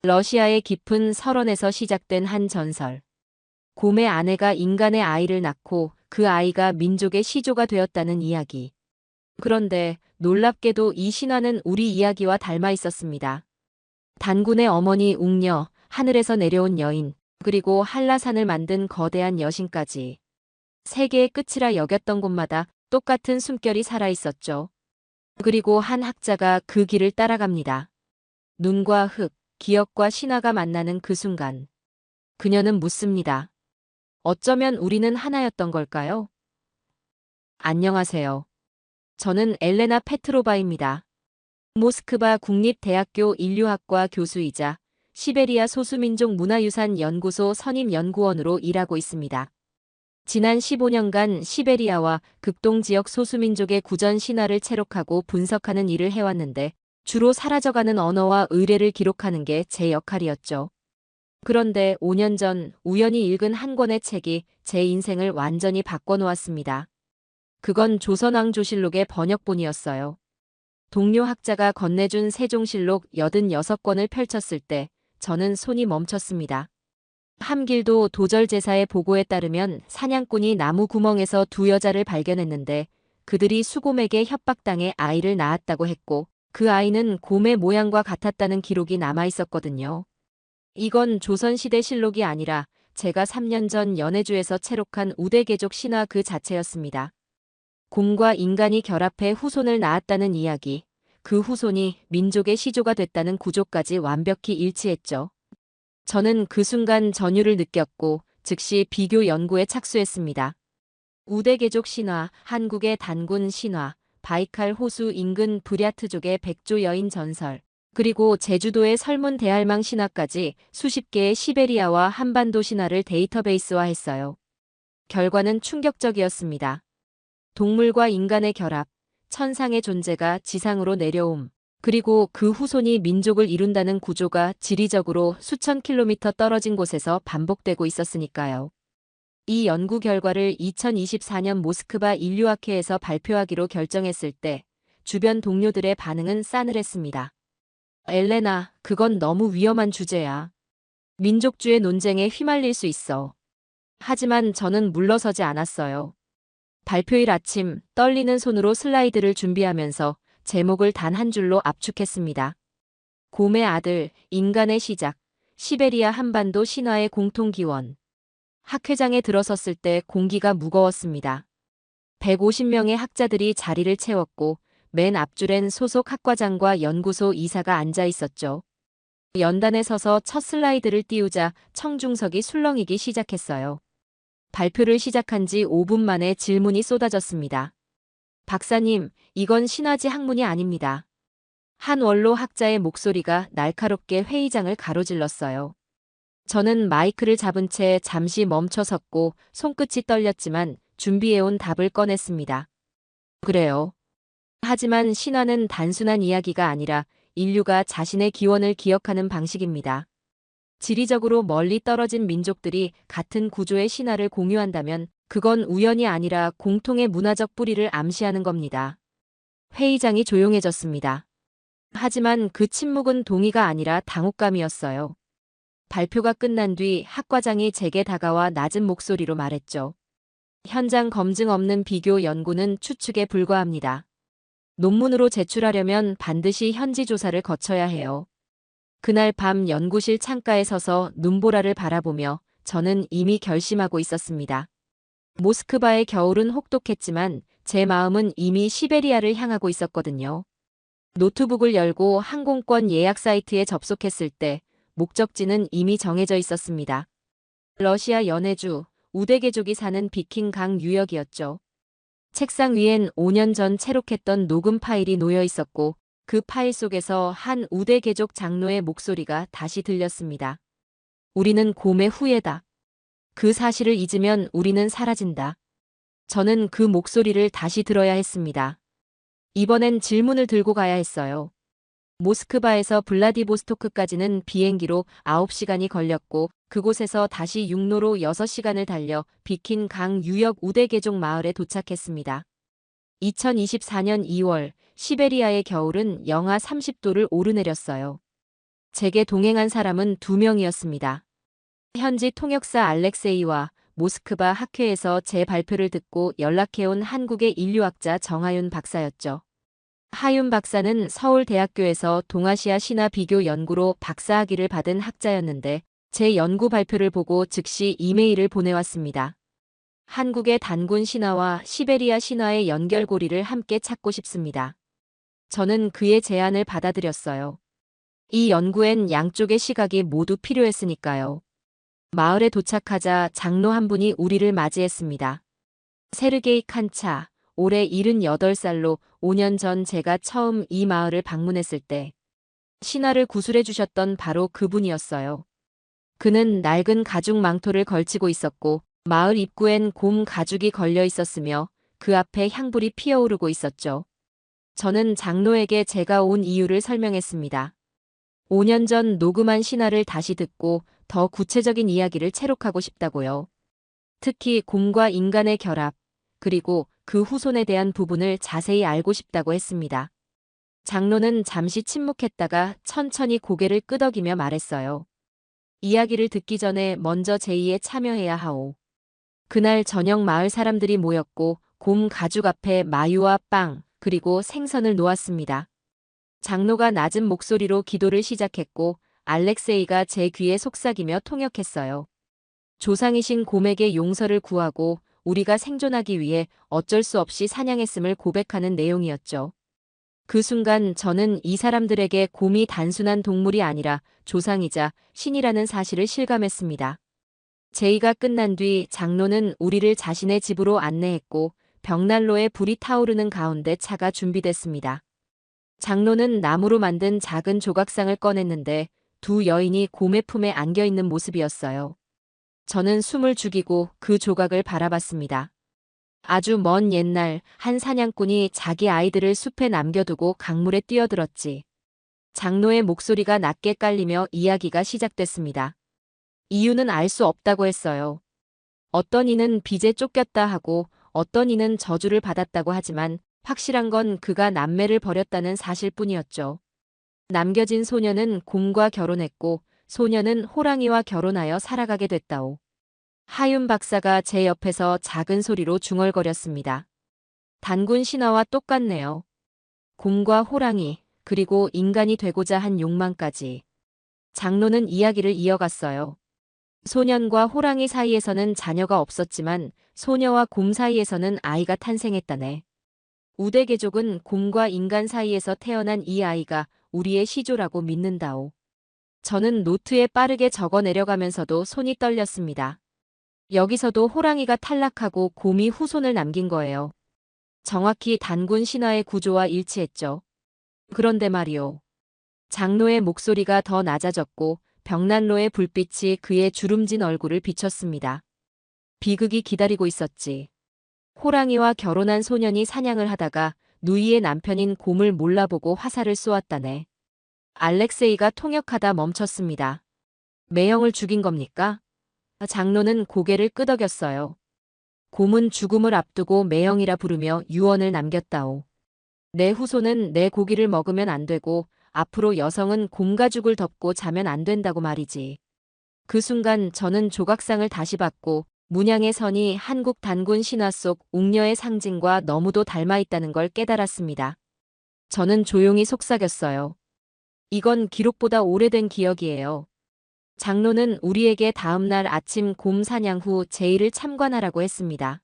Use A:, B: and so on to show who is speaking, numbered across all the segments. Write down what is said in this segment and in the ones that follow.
A: 러시아의 깊은 설원에서 시작된 한 전설. 곰의 아내가 인간의 아이를 낳고 그 아이가 민족의 시조가 되었다는 이야기. 그런데 놀랍게도 이 신화는 우리 이야기와 닮아 있었습니다. 단군의 어머니 웅녀, 하늘에서 내려온 여인, 그리고 한라산을 만든 거대한 여신까지. 세계의 끝이라 여겼던 곳마다 똑같은 숨결이 살아있었죠. 그리고 한 학자가 그 길을 따라갑니다. 눈과 흙, 기억과 신화가 만나는 그 순간. 그녀는 묻습니다. 어쩌면 우리는 하나였던 걸까요? 안녕하세요. 저는 엘레나 페트로바입니다. 모스크바 국립대학교 인류학과 교수이자 시베리아 소수민족 문화유산 연구소 선임연구원으로 일하고 있습니다. 지난 15년간 시베리아와 극동 지역 소수민족의 구전 신화를 채록하고 분석하는 일을 해왔는데 주로 사라져가는 언어와 의례를 기록하는 게 제 역할이었죠. 그런데 5년 전 우연히 읽은 한 권의 책이 제 인생을 완전히 바꿔놓았습니다. 그건 조선왕조실록의 번역본이었어요. 동료 학자가 건네준 세종실록 86권을 펼쳤을 때 저는 손이 멈췄습니다. 함길도 도절제사의 보고에 따르면 사냥꾼이 나무 구멍에서 두 여자를 발견했는데 그들이 수곰에게 협박당해 아이를 낳았다고 했고 그 아이는 곰의 모양과 같았다는 기록이 남아있었거든요. 이건 조선시대 실록이 아니라 제가 3년 전 연해주에서 채록한 우대개족 신화 그 자체였습니다. 곰과 인간이 결합해 후손을 낳았다는 이야기, 그 후손이 민족의 시조가 됐다는 구조까지 완벽히 일치했죠. 저는 그 순간 전율을 느꼈고 즉시 비교 연구에 착수했습니다. 우대개족 신화, 한국의 단군 신화, 바이칼 호수 인근 브랴트족의 백조 여인 전설, 그리고 제주도의 설문 대할망 신화까지 수십 개의 시베리아와 한반도 신화를 데이터베이스화했어요. 결과는 충격적이었습니다. 동물과 인간의 결합, 천상의 존재가 지상으로 내려옴, 그리고 그 후손이 민족을 이룬다는 구조가 지리적으로 수천 킬로미터 떨어진 곳에서 반복되고 있었으니까요. 이 연구 결과를 2024년 모스크바 인류학회에서 발표하기로 결정했을 때 주변 동료들의 반응은 싸늘했습니다. 엘레나, 그건 너무 위험한 주제야. 민족주의 논쟁에 휘말릴 수 있어. 하지만 저는 물러서지 않았어요. 발표일 아침 떨리는 손으로 슬라이드를 준비하면서 제목을 단 한 줄로 압축했습니다. 곰의 아들, 인간의 시작, 시베리아 한반도 신화의 공통기원. 학회장에 들어섰을 때 공기가 무거웠습니다. 150명의 학자들이 자리를 채웠고 맨 앞줄엔 소속 학과장과 연구소 이사가 앉아 있었죠. 연단에 서서 첫 슬라이드를 띄우자 청중석이 술렁이기 시작했어요. 발표를 시작한 지 5분 만에 질문이 쏟아졌습니다. 박사님, 이건 신화지 학문이 아닙니다. 한 원로 학자의 목소리가 날카롭게 회의장을 가로질렀어요. 저는 마이크를 잡은 채 잠시 멈춰 섰고 손끝이 떨렸지만 준비해온 답을 꺼냈습니다. 그래요. 하지만 신화는 단순한 이야기가 아니라 인류가 자신의 기원을 기억하는 방식입니다. 지리적으로 멀리 떨어진 민족들이 같은 구조의 신화를 공유한다면 그건 우연이 아니라 공통의 문화적 뿌리를 암시하는 겁니다. 회의장이 조용해졌습니다. 하지만 그 침묵은 동의가 아니라 당혹감이었어요. 발표가 끝난 뒤 학과장이 제게 다가와 낮은 목소리로 말했죠. 현장 검증 없는 비교 연구는 추측에 불과합니다. 논문으로 제출하려면 반드시 현지 조사를 거쳐야 해요. 그날 밤 연구실 창가에 서서 눈보라를 바라보며 저는 이미 결심하고 있었습니다. 모스크바의 겨울은 혹독했지만 제 마음은 이미 시베리아를 향하고 있었거든요. 노트북을 열고 항공권 예약 사이트에 접속했을 때 목적지는 이미 정해져 있었습니다. 러시아 연해주, 우데개족이 사는 비킹강 유역이었죠. 책상 위엔 5년 전 채록했던 녹음 파일이 놓여 있었고 그 파일 속에서 한 우데개족 장로의 목소리가 다시 들렸습니다. 우리는 곰의 후예다. 그 사실을 잊으면 우리는 사라진다. 저는 그 목소리를 다시 들어야 했습니다. 이번엔 질문을 들고 가야 했어요. 모스크바에서 블라디보스토크까지는 비행기로 9시간이 걸렸고 그곳에서 다시 육로로 6시간을 달려 비킨 강 유역 우데개족 마을에 도착했습니다. 2024년 2월 시베리아의 겨울은 영하 30도를 오르내렸어요. 제게 동행한 사람은 2명이었습니다. 현지 통역사 알렉세이와 모스크바 학회에서 제 발표를 듣고 연락해온 한국의 인류학자 정하윤 박사였죠. 하윤 박사는 서울대학교에서 동아시아 신화 비교 연구로 박사학위를 받은 학자였는데 제 연구 발표를 보고 즉시 이메일을 보내왔습니다. 한국의 단군 신화와 시베리아 신화의 연결고리를 함께 찾고 싶습니다. 저는 그의 제안을 받아들였어요. 이 연구엔 양쪽의 시각이 모두 필요했으니까요. 마을에 도착하자 장로 한 분이 우리를 맞이했습니다. 세르게이 칸차, 올해 78살로 5년 전 제가 처음 이 마을을 방문했을 때 신화를 구술해 주셨던 바로 그분이었어요. 그는 낡은 가죽 망토를 걸치고 있었고 마을 입구엔 곰 가죽이 걸려 있었으며 그 앞에 향불이 피어오르고 있었죠. 저는 장로에게 제가 온 이유를 설명했습니다. 5년 전 녹음한 신화를 다시 듣고 더 구체적인 이야기를 채록하고 싶다고요. 특히 곰과 인간의 결합, 그리고 그 후손에 대한 부분을 자세히 알고 싶다고 했습니다. 장로는 잠시 침묵했다가 천천히 고개를 끄덕이며 말했어요. 이야기를 듣기 전에 먼저 제의에 참여해야 하오. 그날 저녁 마을 사람들이 모였고 곰 가죽 앞에 마유와 빵, 그리고 생선을 놓았습니다. 장로가 낮은 목소리로 기도를 시작했고 알렉세이가 제 귀에 속삭이며 통역했어요. 조상이신 곰에게 용서를 구하고 우리가 생존하기 위해 어쩔 수 없이 사냥했음을 고백하는 내용이었죠. 그 순간 저는 이 사람들에게 곰이 단순한 동물이 아니라 조상이자 신이라는 사실을 실감했습니다. 제의가 끝난 뒤 장로는 우리를 자신의 집으로 안내했고 벽난로에 불이 타오르는 가운데 차가 준비됐습니다. 장로는 나무로 만든 작은 조각상을 꺼냈는데 두 여인이 곰의 품에 안겨있는 모습이었어요. 저는 숨을 죽이고 그 조각을 바라봤습니다. 아주 먼 옛날 한 사냥꾼이 자기 아이들을 숲에 남겨두고 강물에 뛰어들었지. 장로의 목소리가 낮게 깔리며 이야기가 시작됐습니다. 이유는 알 수 없다고 했어요. 어떤 이는 빚에 쫓겼다 하고 어떤 이는 저주를 받았다고 하지만 확실한 건 그가 남매를 버렸다는 사실뿐이었죠. 남겨진 소녀는 곰과 결혼했고 소녀는 호랑이와 결혼하여 살아가게 됐다오. 하윤 박사가 제 옆에서 작은 소리로 중얼거렸습니다. 단군 신화와 똑같네요. 곰과 호랑이, 그리고 인간이 되고자 한 욕망까지. 장로는 이야기를 이어갔어요. 소년과 호랑이 사이에서는 자녀가 없었지만 소녀와 곰 사이에서는 아이가 탄생했다네. 우대개족은 곰과 인간 사이에서 태어난 이 아이가 우리의 시조라고 믿는다오. 저는 노트에 빠르게 적어 내려가면서도 손이 떨렸습니다. 여기서도 호랑이가 탈락하고 곰이 후손을 남긴 거예요. 정확히 단군 신화의 구조와 일치했죠. 그런데 말이오. 장로의 목소리가 더 낮아졌고 벽난로의 불빛이 그의 주름진 얼굴을 비췄습니다. 비극이 기다리고 있었지. 호랑이와 결혼한 소년이 사냥을 하다가 누이의 남편인 곰을 몰라보고 화살을 쏘았다네. 알렉세이가 통역하다 멈췄습니다. 매형을 죽인 겁니까? 장로는 고개를 끄덕였어요. 곰은 죽음을 앞두고 매형이라 부르며 유언을 남겼다오. 내 후손은 내 고기를 먹으면 안 되고 앞으로 여성은 곰 가죽을 덮고 자면 안 된다고 말이지. 그 순간 저는 조각상을 다시 봤고 문양의 선이 한국 단군 신화 속 웅녀의 상징과 너무도 닮아 있다는 걸 깨달았습니다. 저는 조용히 속삭였어요. 이건 기록보다 오래된 기억이에요. 장로는 우리에게 다음날 아침 곰 사냥 후 제의를 참관하라고 했습니다.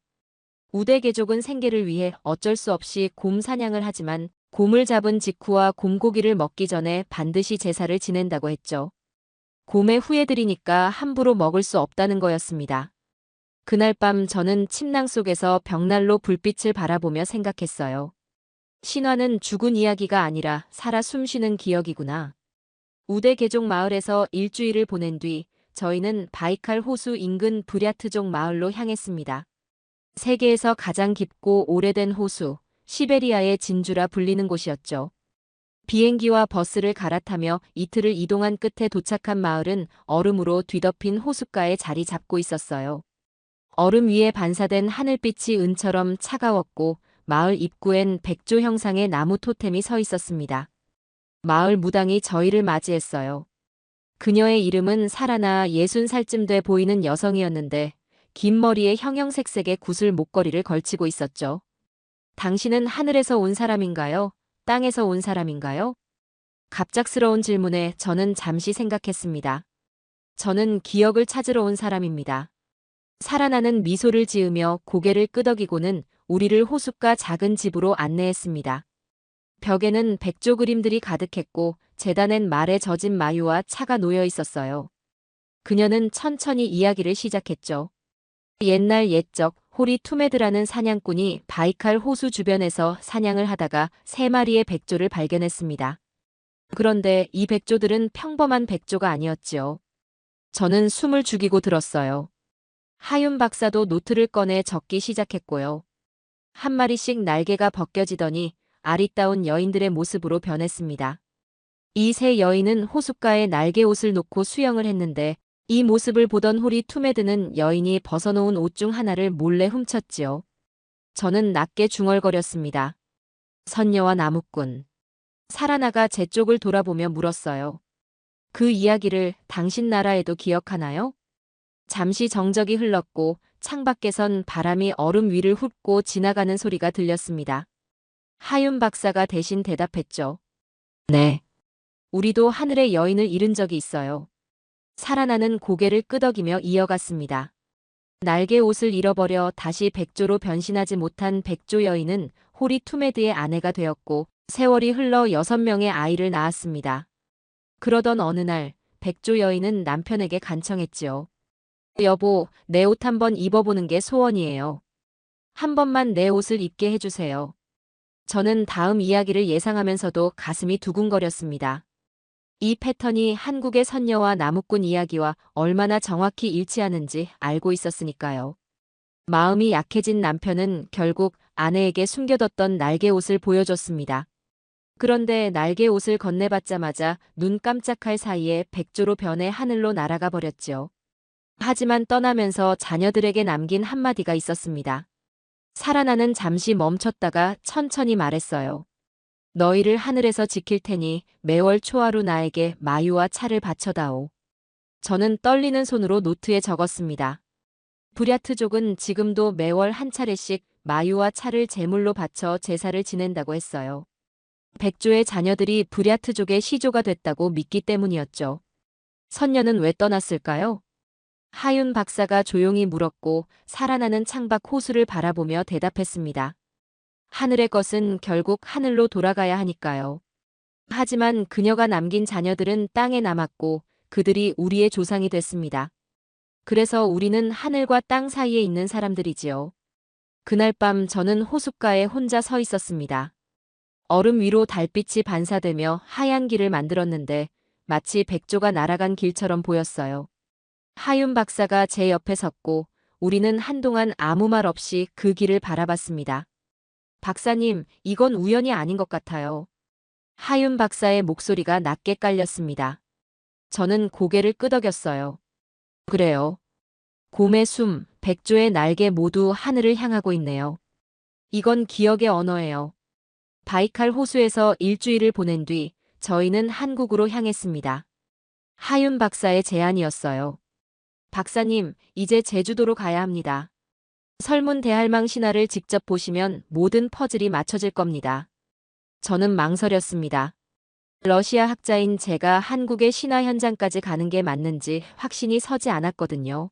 A: 우대개족은 생계를 위해 어쩔 수 없이 곰 사냥을 하지만 곰을 잡은 직후와 곰고기를 먹기 전에 반드시 제사를 지낸다고 했죠. 곰의 후예들이니까 함부로 먹을 수 없다는 거였습니다. 그날 밤 저는 침낭 속에서 벽난로 불빛을 바라보며 생각했어요. 신화는 죽은 이야기가 아니라 살아 숨쉬는 기억이구나. 우대개족 마을에서 일주일을 보낸 뒤 저희는 바이칼 호수 인근 브랴트족 마을로 향했습니다. 세계에서 가장 깊고 오래된 호수, 시베리아의 진주라 불리는 곳이었죠. 비행기와 버스를 갈아타며 이틀을 이동한 끝에 도착한 마을은 얼음으로 뒤덮인 호숫가에 자리 잡고 있었어요. 얼음 위에 반사된 하늘빛이 은처럼 차가웠고 마을 입구엔 백조 형상의 나무 토템이 서 있었습니다. 마을 무당이 저희를 맞이했어요. 그녀의 이름은 사라나 60살쯤 돼 보이는 여성이었는데 긴 머리에 형형색색의 구슬 목걸이를 걸치고 있었죠. 당신은 하늘에서 온 사람인가요? 땅에서 온 사람인가요? 갑작스러운 질문에 저는 잠시 생각했습니다. 저는 기억을 찾으러 온 사람입니다. 사라나는 미소를 지으며 고개를 끄덕이고는 우리를 호숫가 작은 집으로 안내했습니다. 벽에는 백조 그림들이 가득했고 재단엔 말에 젖은 마유와 차가 놓여 있었어요. 그녀는 천천히 이야기를 시작했죠. 옛날 옛적 호리 투메드라는 사냥꾼이 바이칼 호수 주변에서 사냥을 하다가 3마리의 백조를 발견했습니다. 그런데 이 백조들은 평범한 백조가 아니었지요. 저는 숨을 죽이고 들었어요. 하윤 박사도 노트를 꺼내 적기 시작했고요. 한 마리씩 날개가 벗겨지더니 아리따운 여인들의 모습으로 변했습니다. 이 세 여인은 호숫가에 날개 옷을 놓고 수영을 했는데 이 모습을 보던 호리 투메드는 여인이 벗어놓은 옷 중 하나를 몰래 훔쳤지요. 저는 낮게 중얼거렸습니다. 선녀와 나무꾼. 사라나가 제 쪽을 돌아보며 물었어요. 그 이야기를 당신 나라에도 기억하나요? 잠시 정적이 흘렀고 창밖에선 바람이 얼음 위를 훑고 지나가는 소리가 들렸습니다. 하윤 박사가 대신 대답했죠. 네. 우리도 하늘의 여인을 잃은 적이 있어요. 사라나는 고개를 끄덕이며 이어갔습니다. 날개 옷을 잃어버려 다시 백조로 변신하지 못한 백조 여인은 호리 투메드의 아내가 되었고 세월이 흘러 6명의 아이를 낳았습니다. 그러던 어느 날 백조 여인은 남편에게 간청했지요. 여보, 내 옷 한번 입어보는 게 소원이에요. 한 번만 내 옷을 입게 해주세요. 저는 다음 이야기를 예상하면서도 가슴이 두근거렸습니다. 이 패턴이 한국의 선녀와 나무꾼 이야기와 얼마나 정확히 일치하는지 알고 있었으니까요. 마음이 약해진 남편은 결국 아내에게 숨겨뒀던 날개옷을 보여줬습니다. 그런데 날개옷을 건네받자마자 눈 깜짝할 사이에 백조로 변해 하늘로 날아가 버렸지요. 하지만 떠나면서 자녀들에게 남긴 한마디가 있었습니다. 사라나는 잠시 멈췄다가 천천히 말했어요. 너희를 하늘에서 지킬 테니 매월 초하루 나에게 마유와 차를 바쳐다오. 저는 떨리는 손으로 노트에 적었습니다. 부랴트족은 지금도 매월 한 차례씩 마유와 차를 제물로 바쳐 제사를 지낸다고 했어요. 백조의 자녀들이 부랴트족의 시조가 됐다고 믿기 때문이었죠. 선녀는 왜 떠났을까요? 하윤 박사가 조용히 물었고 살아나는 창밖 호수를 바라보며 대답했습니다. 하늘의 것은 결국 하늘로 돌아가야 하니까요. 하지만 그녀가 남긴 자녀들은 땅에 남았고 그들이 우리의 조상이 됐습니다. 그래서 우리는 하늘과 땅 사이에 있는 사람들이지요. 그날 밤 저는 호숫가에 혼자 서 있었습니다. 얼음 위로 달빛이 반사되며 하얀 길을 만들었는데 마치 백조가 날아간 길처럼 보였어요. 하윤 박사가 제 옆에 섰고 우리는 한동안 아무 말 없이 그 길을 바라봤습니다. 박사님, 이건 우연이 아닌 것 같아요. 하윤 박사의 목소리가 낮게 깔렸습니다. 저는 고개를 끄덕였어요. 그래요. 곰의 숨, 백조의 날개 모두 하늘을 향하고 있네요. 이건 기억의 언어예요. 바이칼 호수에서 일주일을 보낸 뒤 저희는 한국으로 향했습니다. 하윤 박사의 제안이었어요. 박사님, 이제 제주도로 가야 합니다. 설문 대할망 신화를 직접 보시면 모든 퍼즐이 맞춰질 겁니다. 저는 망설였습니다. 러시아 학자인 제가 한국의 신화 현장까지 가는 게 맞는지 확신이 서지 않았거든요.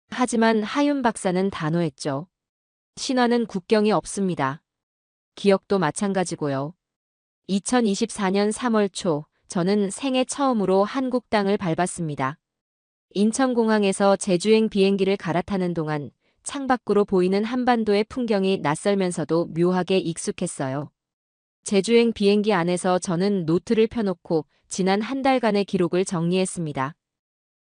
A: 하지만 하윤 박사는 단호했죠. 신화는 국경이 없습니다. 기억도 마찬가지고요. 2024년 3월 초, 저는 생애 처음으로 한국 땅을 밟았습니다. 인천공항에서 제주행 비행기를 갈아타는 동안 창밖으로 보이는 한반도의 풍경이 낯설면서도 묘하게 익숙했어요. 제주행 비행기 안에서 저는 노트를 펴놓고 지난 한 달간의 기록을 정리했습니다.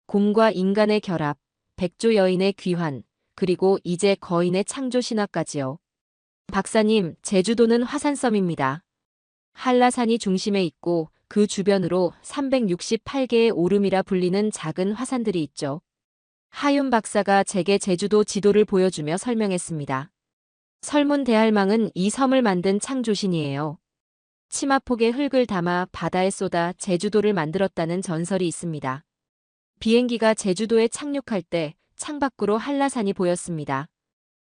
A: 곰과 인간의 결합, 백조 여인의 귀환, 그리고 이제 거인의 창조 신화까지요. 박사님, 제주도는 화산섬입니다. 한라산이 중심에 있고 그 주변으로 368개의 오름이라 불리는 작은 화산들이 있죠. 하윤 박사가 제게 제주도 지도를 보여주며 설명했습니다. 설문 대할망은 이 섬을 만든 창조신이에요. 치마폭에 흙을 담아 바다에 쏟아 제주도를 만들었다는 전설이 있습니다. 비행기가 제주도에 착륙할 때 창밖으로 한라산이 보였습니다.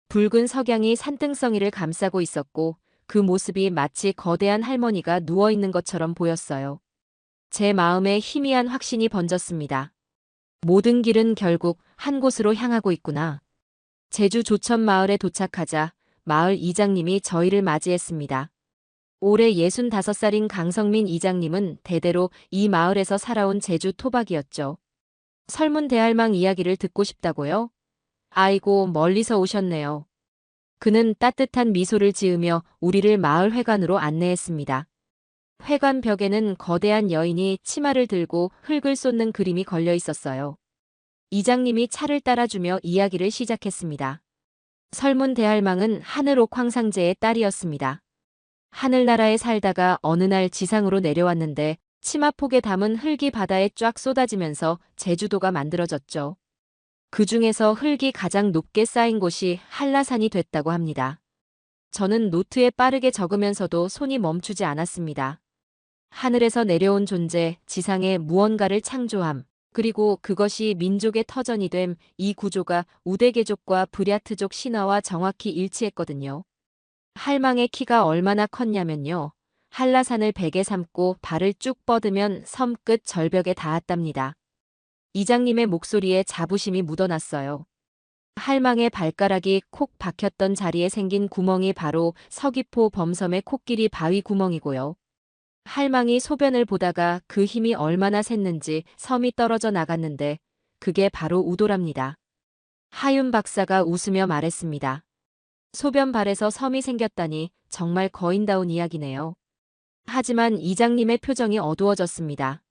A: 붉은 석양이 산등성이를 감싸고 있었고 그 모습이 마치 거대한 할머니가 누워있는 것처럼 보였어요. 제 마음에 희미한 확신이 번졌습니다. 모든 길은 결국 한 곳으로 향하고 있구나. 제주 조천 마을에 도착하자 마을 이장님이 저희를 맞이했습니다. 올해 65살인 강성민 이장님은 대대로 이 마을에서 살아온 제주 토박이었죠. 설문대할망 이야기를 듣고 싶다고요? 아이고, 멀리서 오셨네요. 그는 따뜻한 미소를 지으며 우리를 마을 회관으로 안내했습니다. 회관 벽에는 거대한 여인이 치마를 들고 흙을 쏟는 그림이 걸려 있었어요. 이장님이 차를 따라주며 이야기를 시작했습니다. 설문대할망은 하늘옥 황상제의 딸이었습니다. 하늘나라에 살다가 어느 날 지상으로 내려왔는데 치마폭에 담은 흙이 바다에 쫙 쏟아지면서 제주도가 만들어졌죠. 그 중에서 흙이 가장 높게 쌓인 곳이 한라산이 됐다고 합니다. 저는 노트에 빠르게 적으면서도 손이 멈추지 않았습니다. 하늘에서 내려온 존재, 지상의 무언가를 창조함, 그리고 그것이 민족의 터전이 됨, 이 구조가 우대개족과 브랴트족 신화와 정확히 일치했거든요. 할망의 키가 얼마나 컸냐면요. 한라산을 베개 삼고 발을 쭉 뻗으면 섬 끝 절벽에 닿았답니다. 이장님의 목소리에 자부심이 묻어났어요. 할망의 발가락이 콕 박혔던 자리에 생긴 구멍이 바로 서귀포 범섬의 코끼리 바위 구멍이고요. 할망이 소변을 보다가 그 힘이 얼마나 샜는지 섬이 떨어져 나갔는데 그게 바로 우도랍니다. 하윤 박사가 웃으며 말했습니다. 소변발에서 섬이 생겼다니 정말 거인다운 이야기네요. 하지만 이장님의 표정이 어두워졌습니다.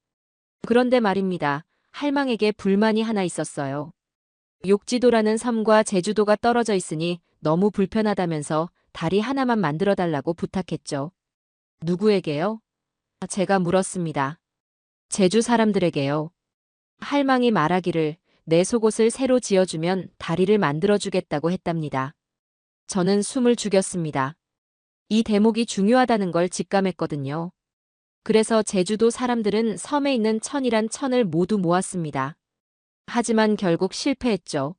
A: 그런데 말입니다. 할망에게 불만이 하나 있었어요. 욕지도라는 섬과 제주도가 떨어져 있으니 너무 불편하다면서 다리 하나만 만들어달라고 부탁했죠. 누구에게요? 제가 물었습니다. 제주 사람들에게요. 할망이 말하기를 내 속옷을 새로 지어주면 다리를 만들어주겠다고 했답니다. 저는 숨을 죽였습니다. 이 대목이 중요하다는 걸 직감했거든요. 그래서 제주도 사람들은 섬에 있는 천이란 천을 모두 모았습니다. 하지만 결국 실패했죠.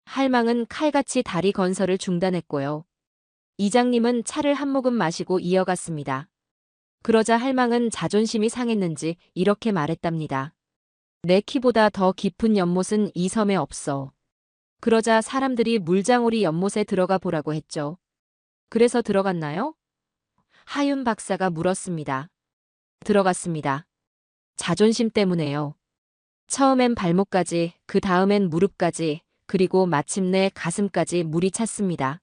A: 할망은 칼같이 다리 건설을 중단했고요. 이장님은 차를 한 모금 마시고 이어갔습니다. 그러자 할망은 자존심이 상했는지 이렇게 말했답니다. 내 키보다 더 깊은 연못은 이 섬에 없어. 그러자 사람들이 물장오리 연못에 들어가 보라고 했죠. 그래서 들어갔나요? 하윤 박사가 물었습니다. 들어갔습니다. 자존심 때문에요. 처음엔 발목까지, 그 다음엔 무릎까지, 그리고 마침내 가슴까지 물이 찼습니다.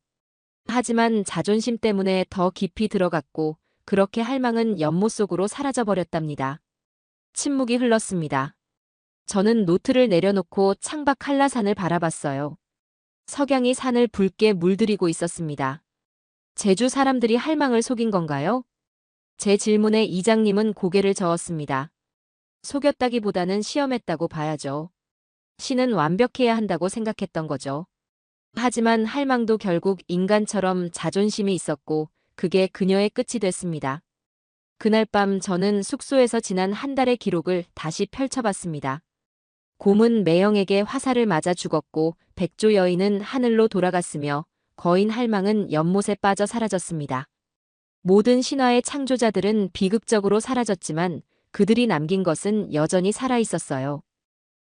A: 하지만 자존심 때문에 더 깊이 들어갔고 그렇게 할망은 연못 속으로 사라져버렸답니다. 침묵이 흘렀습니다. 저는 노트를 내려놓고 창밖 한라산을 바라봤어요. 석양이 산을 붉게 물들이고 있었습니다. 제주 사람들이 할망을 속인 건가요? 제 질문에 이장님은 고개를 저었습니다. 속였다기보다는 시험했다고 봐야죠. 신은 완벽해야 한다고 생각했던 거죠. 하지만 할망도 결국 인간처럼 자존심이 있었고 그게 그녀의 끝이 됐습니다. 그날 밤 저는 숙소에서 지난 한 달의 기록을 다시 펼쳐봤습니다. 곰은 매형에게 화살을 맞아 죽었고 백조 여인은 하늘로 돌아갔으며 거인 할망은 연못에 빠져 사라졌습니다. 모든 신화의 창조자들은 비극적으로 사라졌지만 그들이 남긴 것은 여전히 살아있었어요.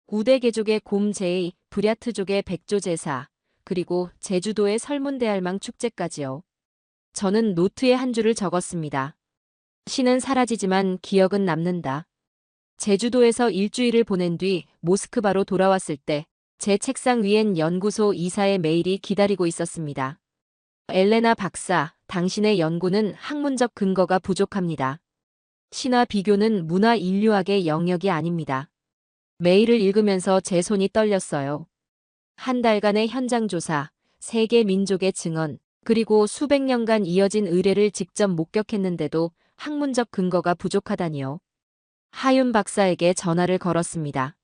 A: 우대개족의 곰 제이, 브랴트족의 백조 제사, 그리고 제주도의 설문대할망 축제까지요. 저는 노트에 한 줄을 적었습니다. 신은 사라지지만 기억은 남는다. 제주도에서 일주일을 보낸 뒤 모스크바로 돌아왔을 때 제 책상 위엔 연구소 이사의 메일이 기다리고 있었습니다. 엘레나 박사, 당신의 연구는 학문적 근거가 부족합니다. 신화 비교는 문화 인류학의 영역이 아닙니다. 메일을 읽으면서 제 손이 떨렸어요. 한 달간의 현장 조사, 세계 민족의 증언, 그리고 수백 년간 이어진 의뢰를 직접 목격했는데도 학문적 근거가 부족하다니요. 하윤 박사에게 전화를 걸었습니다.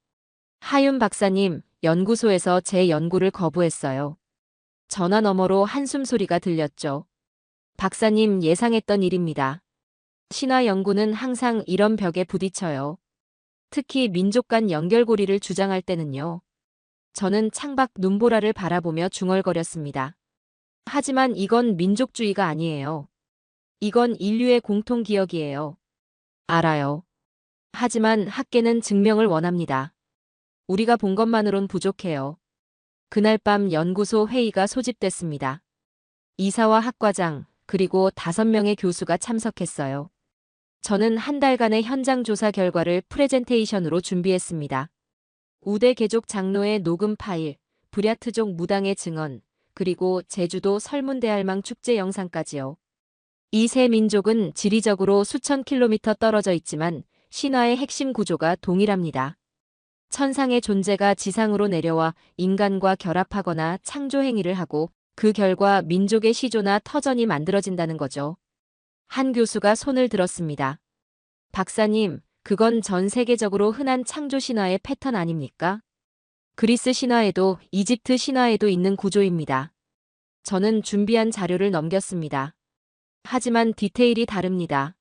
A: 하윤 박사님, 연구소에서 제 연구를 거부했어요. 전화 너머로 한숨 소리가 들렸죠. 박사님, 예상했던 일입니다. 신화 연구는 항상 이런 벽에 부딪혀요. 특히 민족 간 연결고리를 주장할 때는요. 저는 창밖 눈보라를 바라보며 중얼거렸습니다. 하지만 이건 민족주의가 아니에요. 이건 인류의 공통 기억이에요. 알아요. 하지만 학계는 증명을 원합니다. 우리가 본 것만으론 부족해요. 그날 밤 연구소 회의가 소집됐습니다. 이사와 학과장, 그리고 5명의 교수가 참석했어요. 저는 한 달간의 현장 조사 결과를 프레젠테이션으로 준비했습니다. 우대 개족 장로의 녹음 파일, 브랴트족 무당의 증언, 그리고 제주도 설문대할망 축제 영상까지요. 이 세 민족은 지리적으로 수천 킬로미터 떨어져 있지만 신화의 핵심 구조가 동일합니다. 천상의 존재가 지상으로 내려와 인간과 결합하거나 창조 행위를 하고 그 결과 민족의 시조나 터전이 만들어진다는 거죠. 한 교수가 손을 들었습니다. 박사님, 그건 전 세계적으로 흔한 창조 신화의 패턴 아닙니까? 그리스 신화에도 이집트 신화에도 있는 구조입니다. 저는 준비한 자료를 넘겼습니다. 하지만 디테일이 다릅니다.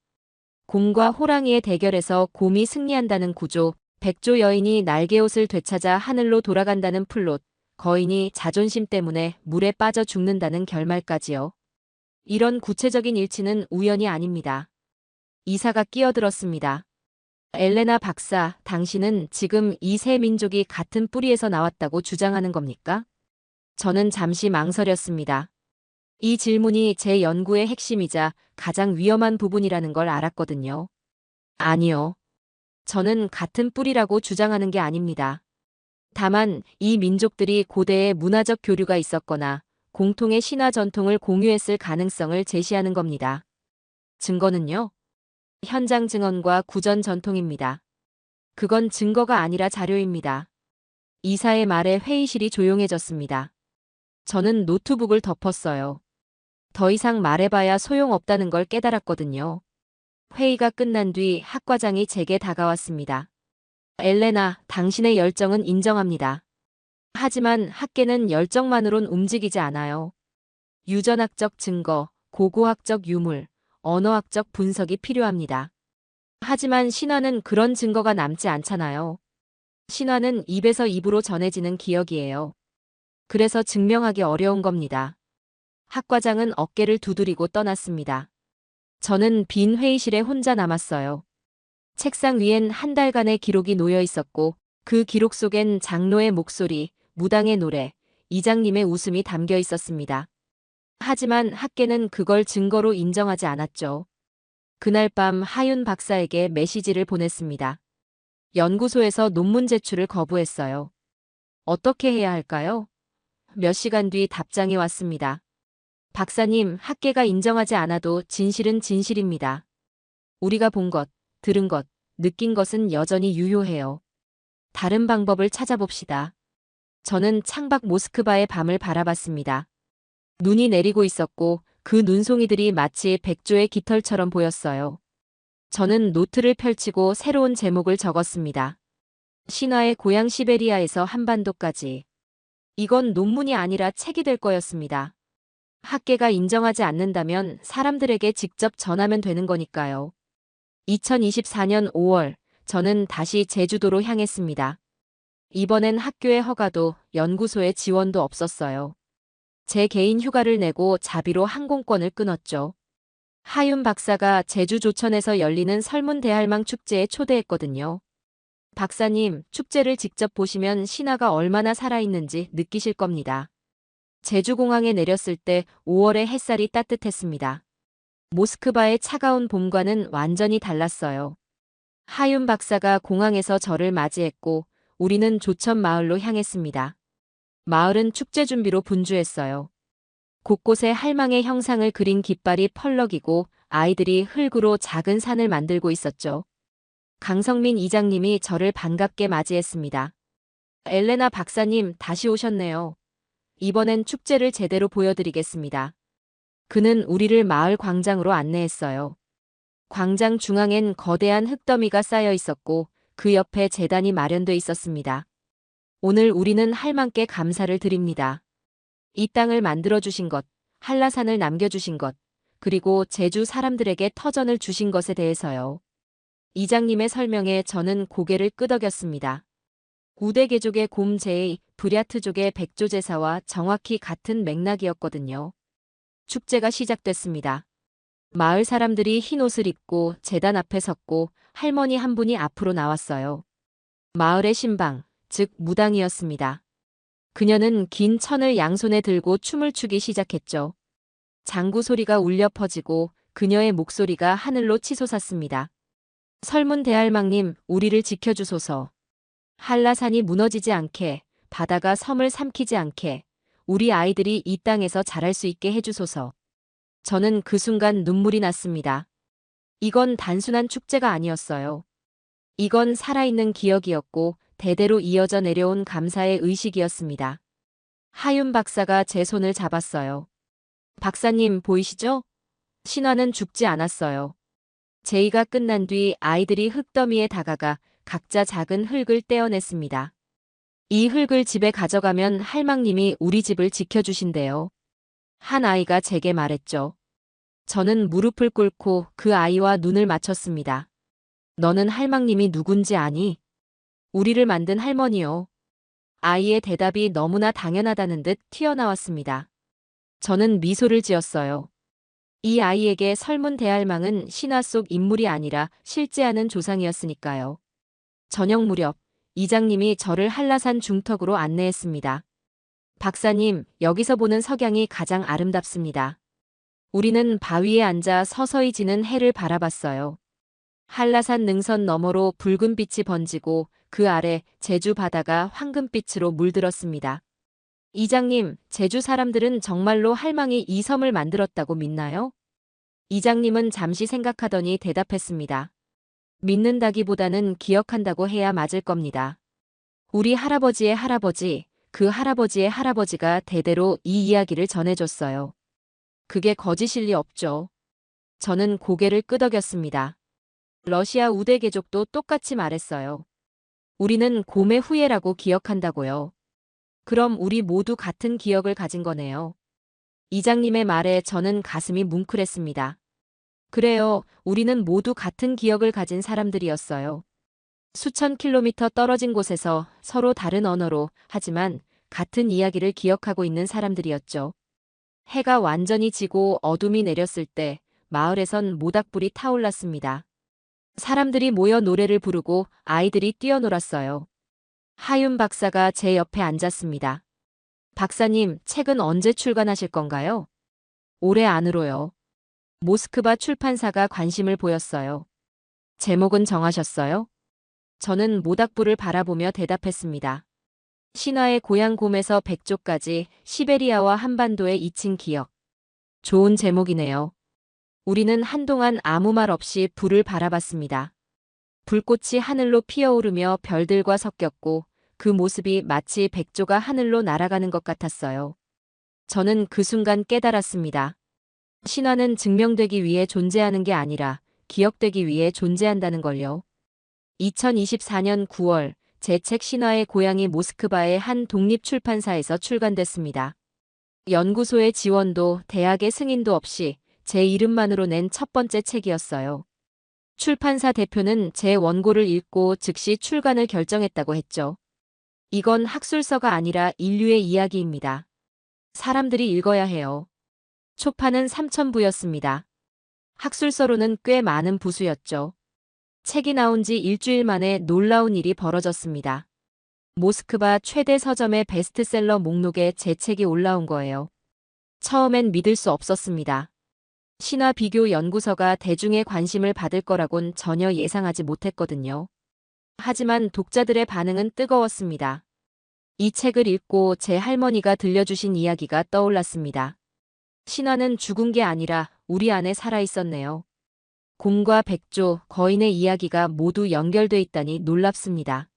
A: 곰과 호랑이의 대결에서 곰이 승리한다는 구조, 백조 여인이 날개옷을 되찾아 하늘로 돌아간다는 플롯, 거인이 자존심 때문에 물에 빠져 죽는다는 결말까지요. 이런 구체적인 일치는 우연이 아닙니다. 이사가 끼어들었습니다. 엘레나 박사, 당신은 지금 이 세 민족이 같은 뿌리에서 나왔다고 주장하는 겁니까? 저는 잠시 망설였습니다. 이 질문이 제 연구의 핵심이자 가장 위험한 부분이라는 걸 알았거든요. 아니요. 저는 같은 뿌리라고 주장하는 게 아닙니다. 다만 이 민족들이 고대의 문화적 교류가 있었거나 공통의 신화 전통을 공유했을 가능성을 제시하는 겁니다. 증거는요? 현장 증언과 구전 전통입니다. 그건 증거가 아니라 자료입니다. 이사의 말에 회의실이 조용해졌습니다. 저는 노트북을 덮었어요. 더 이상 말해봐야 소용없다는 걸 깨달았거든요. 회의가 끝난 뒤 학과장이 제게 다가왔습니다. 엘레나, 당신의 열정은 인정합니다. 하지만 학계는 열정만으론 움직이지 않아요. 유전학적 증거, 고고학적 유물, 언어학적 분석이 필요합니다. 하지만 신화는 그런 증거가 남지 않잖아요. 신화는 입에서 입으로 전해지는 기억이에요. 그래서 증명하기 어려운 겁니다. 학과장은 어깨를 두드리고 떠났습니다. 저는 빈 회의실에 혼자 남았어요. 책상 위엔 한 달간의 기록이 놓여 있었고 그 기록 속엔 장로의 목소리, 무당의 노래, 이장님의 웃음이 담겨 있었습니다. 하지만 학계는 그걸 증거로 인정하지 않았죠. 그날 밤 하윤 박사에게 메시지를 보냈습니다. 연구소에서 논문 제출을 거부했어요. 어떻게 해야 할까요? 몇 시간 뒤 답장이 왔습니다. 박사님, 학계가 인정하지 않아도 진실은 진실입니다. 우리가 본 것, 들은 것, 느낀 것은 여전히 유효해요. 다른 방법을 찾아봅시다. 저는 창밖 모스크바의 밤을 바라봤습니다. 눈이 내리고 있었고 그 눈송이들이 마치 백조의 깃털처럼 보였어요. 저는 노트를 펼치고 새로운 제목을 적었습니다. 신화의 고향 시베리아에서 한반도까지. 이건 논문이 아니라 책이 될 거였습니다. 학계가 인정하지 않는다면 사람들에게 직접 전하면 되는 거니까요. 2024년 5월, 저는 다시 제주도로 향했습니다. 이번엔 학교의 허가도 연구소의 지원도 없었어요. 제 개인 휴가를 내고 자비로 항공권을 끊었죠. 하윤 박사가 제주 조천에서 열리는 설문대할망 축제에 초대했거든요. 박사님, 축제를 직접 보시면 신화가 얼마나 살아있는지 느끼실 겁니다. 제주공항에 내렸을 때 5월의 햇살이 따뜻했습니다. 모스크바의 차가운 봄과는 완전히 달랐어요. 하윤 박사가 공항에서 저를 맞이했고 우리는 조천 마을로 향했습니다. 마을은 축제 준비로 분주했어요. 곳곳에 할망의 형상을 그린 깃발이 펄럭이고 아이들이 흙으로 작은 산을 만들고 있었죠. 강성민 이장님이 저를 반갑게 맞이했습니다. 엘레나 박사님, 다시 오셨네요. 이번엔 축제를 제대로 보여드리겠습니다. 그는 우리를 마을 광장으로 안내했어요. 광장 중앙엔 거대한 흙더미가 쌓여 있었고 그 옆에 제단이 마련돼 있었습니다. 오늘 우리는 할망께 감사를 드립니다. 이 땅을 만들어주신 것, 한라산을 남겨주신 것, 그리고 제주 사람들에게 터전을 주신 것에 대해서요. 이장님의 설명에 저는 고개를 끄덕였습니다. 우대개족의 곰 제이, 브랴트족의 백조제사와 정확히 같은 맥락이었거든요. 축제가 시작됐습니다. 마을 사람들이 흰 옷을 입고 제단 앞에 섰고 할머니 한 분이 앞으로 나왔어요. 마을의 신방, 즉 무당이었습니다. 그녀는 긴 천을 양손에 들고 춤을 추기 시작했죠. 장구 소리가 울려 퍼지고 그녀의 목소리가 하늘로 치솟았습니다. 설문 대할망님, 우리를 지켜주소서. 한라산이 무너지지 않게, 바다가 섬을 삼키지 않게, 우리 아이들이 이 땅에서 자랄 수 있게 해주소서. 저는 그 순간 눈물이 났습니다. 이건 단순한 축제가 아니었어요. 이건 살아있는 기억이었고 대대로 이어져 내려온 감사의 의식이었습니다. 하윤 박사가 제 손을 잡았어요. 박사님 보이시죠? 신화는 죽지 않았어요. 제의가 끝난 뒤 아이들이 흙더미에 다가가 각자 작은 흙을 떼어냈습니다. 이 흙을 집에 가져가면 할망님이 우리 집을 지켜주신대요. 한 아이가 제게 말했죠. 저는 무릎을 꿇고 그 아이와 눈을 맞췄습니다. 너는 할망님이 누군지 아니? 우리를 만든 할머니요. 아이의 대답이 너무나 당연하다는 듯 튀어나왔습니다. 저는 미소를 지었어요. 이 아이에게 설문 대할망은 신화 속 인물이 아니라 실제하는 조상이었으니까요. 저녁 무렵 이장님이 저를 한라산 중턱으로 안내했습니다. 박사님, 여기서 보는 석양이 가장 아름답습니다. 우리는 바위에 앉아 서서히 지는 해를 바라봤어요. 한라산 능선 너머로 붉은 빛이 번지고 그 아래 제주 바다가 황금빛으로 물들었습니다. 이장님, 제주 사람들은 정말로 할망이 이 섬을 만들었다고 믿나요? 이장님은 잠시 생각하더니 대답했습니다. 믿는다기보다는 기억한다고 해야 맞을 겁니다. 우리 할아버지의 할아버지, 그 할아버지의 할아버지가 대대로 이 이야기를 전해줬어요. 그게 거짓일 리 없죠. 저는 고개를 끄덕였습니다. 러시아 우대개족도 똑같이 말했어요. 우리는 곰의 후예라고 기억한다고요. 그럼 우리 모두 같은 기억을 가진 거네요. 이장님의 말에 저는 가슴이 뭉클했습니다. 그래요, 우리는 모두 같은 기억을 가진 사람들이었어요. 수천 킬로미터 떨어진 곳에서 서로 다른 언어로 하지만 같은 이야기를 기억하고 있는 사람들이었죠. 해가 완전히 지고 어둠이 내렸을 때 마을에선 모닥불이 타올랐습니다. 사람들이 모여 노래를 부르고 아이들이 뛰어놀았어요. 하윤 박사가 제 옆에 앉았습니다. 박사님, 책은 언제 출간하실 건가요? 올해 안으로요. 모스크바 출판사가 관심을 보였어요. 제목은 정하셨어요? 저는 모닥불을 바라보며 대답했습니다. 신화의 고향 곰에서 백조까지 시베리아와 한반도의 2층 기억. 좋은 제목이네요. 우리는 한동안 아무 말 없이 불을 바라봤습니다. 불꽃이 하늘로 피어오르며 별들과 섞였고 그 모습이 마치 백조가 하늘로 날아가는 것 같았어요. 저는 그 순간 깨달았습니다. 신화는 증명되기 위해 존재하는 게 아니라 기억되기 위해 존재한다는 걸요. 2024년 9월 제 책 신화의 고향이 모스크바의 한 독립출판사에서 출간됐습니다. 연구소의 지원도 대학의 승인도 없이 제 이름만으로 낸 첫 번째 책이었어요. 출판사 대표는 제 원고를 읽고 즉시 출간을 결정했다고 했죠. 이건 학술서가 아니라 인류의 이야기입니다. 사람들이 읽어야 해요. 초판은 3,000부였습니다. 학술서로는 꽤 많은 부수였죠. 책이 나온 지 일주일 만에 놀라운 일이 벌어졌습니다. 모스크바 최대 서점의 베스트셀러 목록에 제 책이 올라온 거예요. 처음엔 믿을 수 없었습니다. 신화 비교 연구서가 대중의 관심을 받을 거라곤 전혀 예상하지 못했거든요. 하지만 독자들의 반응은 뜨거웠습니다. 이 책을 읽고 제 할머니가 들려주신 이야기가 떠올랐습니다. 신화는 죽은 게 아니라 우리 안에 살아있었네요. 곰과 백조, 거인의 이야기가 모두 연결돼 있다니 놀랍습니다.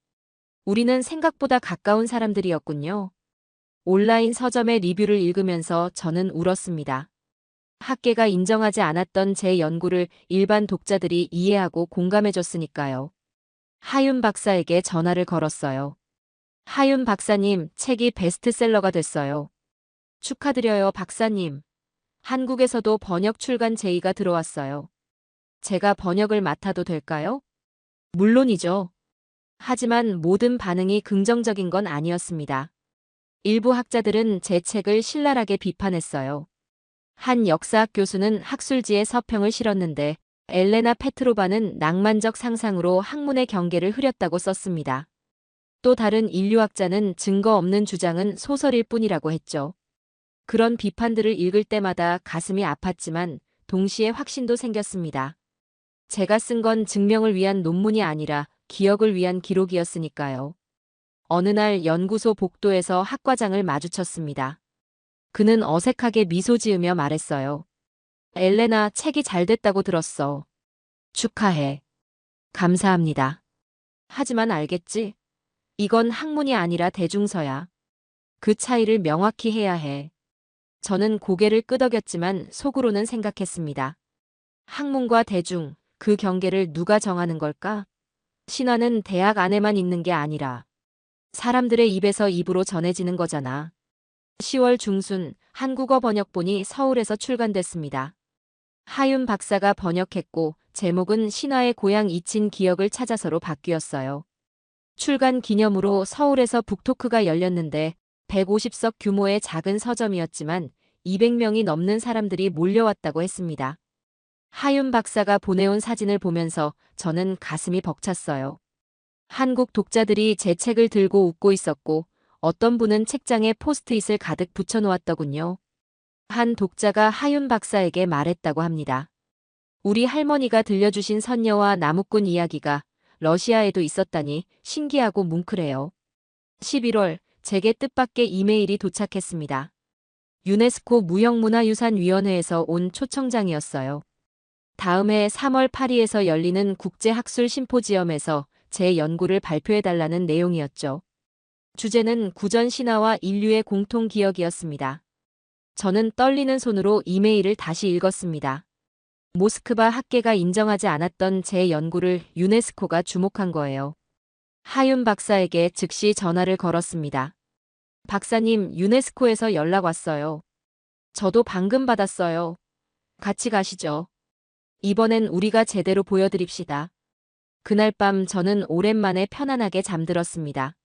A: 우리는 생각보다 가까운 사람들이었군요. 온라인 서점의 리뷰를 읽으면서 저는 울었습니다. 학계가 인정하지 않았던 제 연구를 일반 독자들이 이해하고 공감해줬으니까요. 하윤 박사에게 전화를 걸었어요. 하윤 박사님, 책이 베스트셀러가 됐어요. 축하드려요, 박사님. 한국에서도 번역 출간 제의가 들어왔어요. 제가 번역을 맡아도 될까요? 물론이죠. 하지만 모든 반응이 긍정적인 건 아니었습니다. 일부 학자들은 제 책을 신랄하게 비판했어요. 한 역사학 교수는 학술지에 서평을 실었는데 엘레나 페트로바는 낭만적 상상으로 학문의 경계를 흐렸다고 썼습니다. 또 다른 인류학자는 증거 없는 주장은 소설일 뿐이라고 했죠. 그런 비판들을 읽을 때마다 가슴이 아팠지만 동시에 확신도 생겼습니다. 제가 쓴 건 증명을 위한 논문이 아니라 기억을 위한 기록이었으니까요. 어느 날 연구소 복도에서 학과장을 마주쳤습니다. 그는 어색하게 미소 지으며 말했어요. 엘레나, 책이 잘 됐다고 들었어. 축하해. 감사합니다. 하지만 알겠지? 이건 학문이 아니라 대중서야. 그 차이를 명확히 해야 해. 저는 고개를 끄덕였지만 속으로는 생각했습니다. 학문과 대중, 그 경계를 누가 정하는 걸까? 신화는 대학 안에만 있는 게 아니라 사람들의 입에서 입으로 전해지는 거잖아. 10월 중순 한국어 번역본이 서울에서 출간됐습니다. 하윤 박사가 번역했고 제목은 신화의 고향 잊힌 기억을 찾아서로 바뀌었어요. 출간 기념으로 서울에서 북토크가 열렸는데 150석 규모의 작은 서점이었지만 200명이 넘는 사람들이 몰려왔다고 했습니다. 하윤 박사가 보내온 사진을 보면서 저는 가슴이 벅찼어요. 한국 독자들이 제 책을 들고 웃고 있었고 어떤 분은 책장에 포스트잇을 가득 붙여놓았더군요. 한 독자가 하윤 박사에게 말했다고 합니다. 우리 할머니가 들려주신 선녀와 나무꾼 이야기가 러시아에도 있었다니 신기하고 뭉클해요. 11월 제게 뜻밖의 이메일이 도착했습니다. 유네스코 무형문화유산위원회에서 온 초청장이었어요. 다음 해 3월 파리에서 열리는 국제학술 심포지엄에서 제 연구를 발표해달라는 내용이었죠. 주제는 구전 신화와 인류의 공통 기억이었습니다. 저는 떨리는 손으로 이메일을 다시 읽었습니다. 모스크바 학계가 인정하지 않았던 제 연구를 유네스코가 주목한 거예요. 하윤 박사에게 즉시 전화를 걸었습니다. 박사님, 유네스코에서 연락 왔어요. 저도 방금 받았어요. 같이 가시죠. 이번엔 우리가 제대로 보여드립시다. 그날 밤 저는 오랜만에 편안하게 잠들었습니다.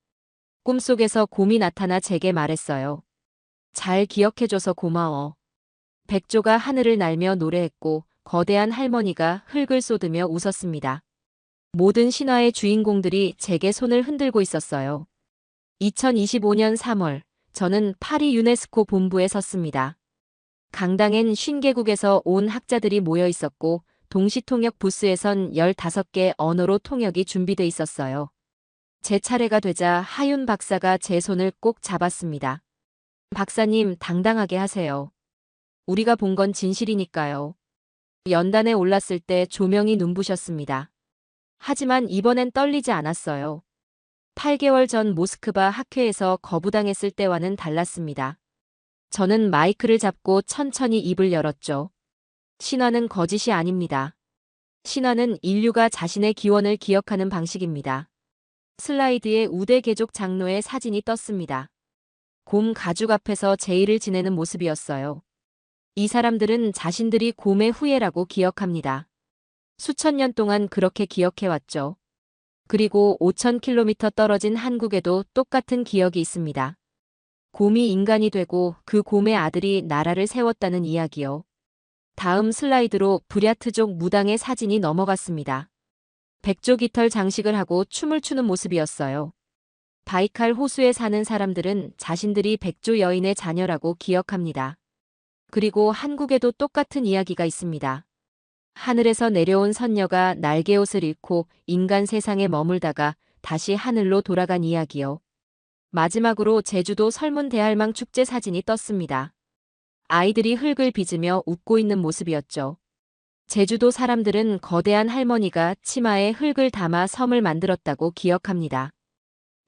A: 꿈속에서 곰이 나타나 제게 말했어요. 잘 기억해줘서 고마워. 백조가 하늘을 날며 노래했고 거대한 할머니가 흙을 쏟으며 웃었습니다. 모든 신화의 주인공들이 제게 손을 흔들고 있었어요. 2025년 3월, 저는 파리 유네스코 본부에 섰습니다. 강당엔 50개국에서 온 학자들이 모여 있었고 동시통역 부스에선 15개 언어로 통역이 준비돼 있었어요. 제 차례가 되자 하윤 박사가 제 손을 꼭 잡았습니다. 박사님, 당당하게 하세요. 우리가 본 건 진실이니까요. 연단에 올랐을 때 조명이 눈부셨습니다. 하지만 이번엔 떨리지 않았어요. 8개월 전 모스크바 학회에서 거부당했을 때와는 달랐습니다. 저는 마이크를 잡고 천천히 입을 열었죠. 신화는 거짓이 아닙니다. 신화는 인류가 자신의 기원을 기억하는 방식입니다. 슬라이드에 우대개족 장로의 사진이 떴습니다. 곰 가죽 앞에서 제의를 지내는 모습이었어요. 이 사람들은 자신들이 곰의 후예라고 기억합니다. 수천 년 동안 그렇게 기억해왔죠. 그리고 5,000km 떨어진 한국에도 똑같은 기억이 있습니다. 곰이 인간이 되고 그 곰의 아들이 나라를 세웠다는 이야기요. 다음 슬라이드로 부랴트족 무당의 사진이 넘어갔습니다. 백조 깃털 장식을 하고 춤을 추는 모습이었어요. 바이칼 호수에 사는 사람들은 자신들이 백조 여인의 자녀라고 기억합니다. 그리고 한국에도 똑같은 이야기가 있습니다. 하늘에서 내려온 선녀가 날개옷을 잃고 인간 세상에 머물다가 다시 하늘로 돌아간 이야기요. 마지막으로 제주도 설문대할망 축제 사진이 떴습니다. 아이들이 흙을 빚으며 웃고 있는 모습이었죠. 제주도 사람들은 거대한 할머니가 치마에 흙을 담아 섬을 만들었다고 기억합니다.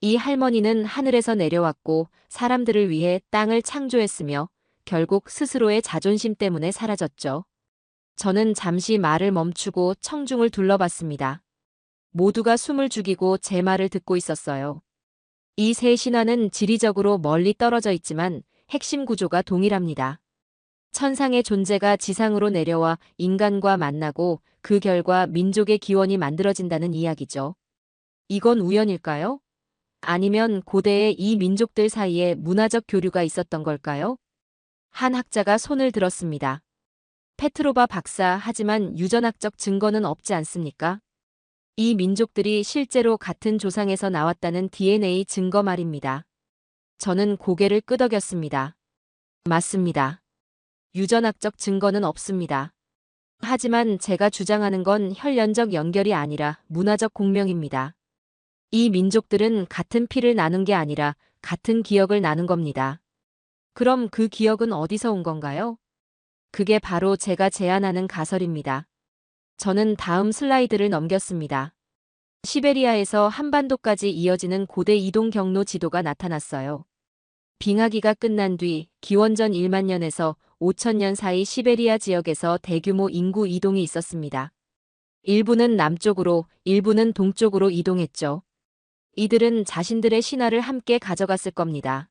A: 이 할머니는 하늘에서 내려왔고 사람들을 위해 땅을 창조했으며 결국 스스로의 자존심 때문에 사라졌죠. 저는 잠시 말을 멈추고 청중을 둘러봤습니다. 모두가 숨을 죽이고 제 말을 듣고 있었어요. 이 세 신화는 지리적으로 멀리 떨어져 있지만 핵심 구조가 동일합니다. 천상의 존재가 지상으로 내려와 인간과 만나고 그 결과 민족의 기원이 만들어진다는 이야기죠. 이건 우연일까요? 아니면 고대의 이 민족들 사이에 문화적 교류가 있었던 걸까요? 한 학자가 손을 들었습니다. 페트로바 박사, 하지만 유전학적 증거는 없지 않습니까? 이 민족들이 실제로 같은 조상에서 나왔다는 DNA 증거 말입니다. 저는 고개를 끄덕였습니다. 맞습니다. 유전학적 증거는 없습니다. 하지만 제가 주장하는 건 혈연적 연결이 아니라 문화적 공명입니다. 이 민족들은 같은 피를 나눈 게 아니라 같은 기억을 나눈 겁니다. 그럼 그 기억은 어디서 온 건가요? 그게 바로 제가 제안하는 가설입니다. 저는 다음 슬라이드를 넘겼습니다. 시베리아에서 한반도까지 이어지는 고대 이동 경로 지도가 나타났어요. 빙하기가 끝난 뒤 기원전 1만 년에서 5천 년 사이 시베리아 지역에서 대규모 인구 이동이 있었습니다. 일부는 남쪽으로, 일부는 동쪽으로 이동했죠. 이들은 자신들의 신화를 함께 가져갔을 겁니다.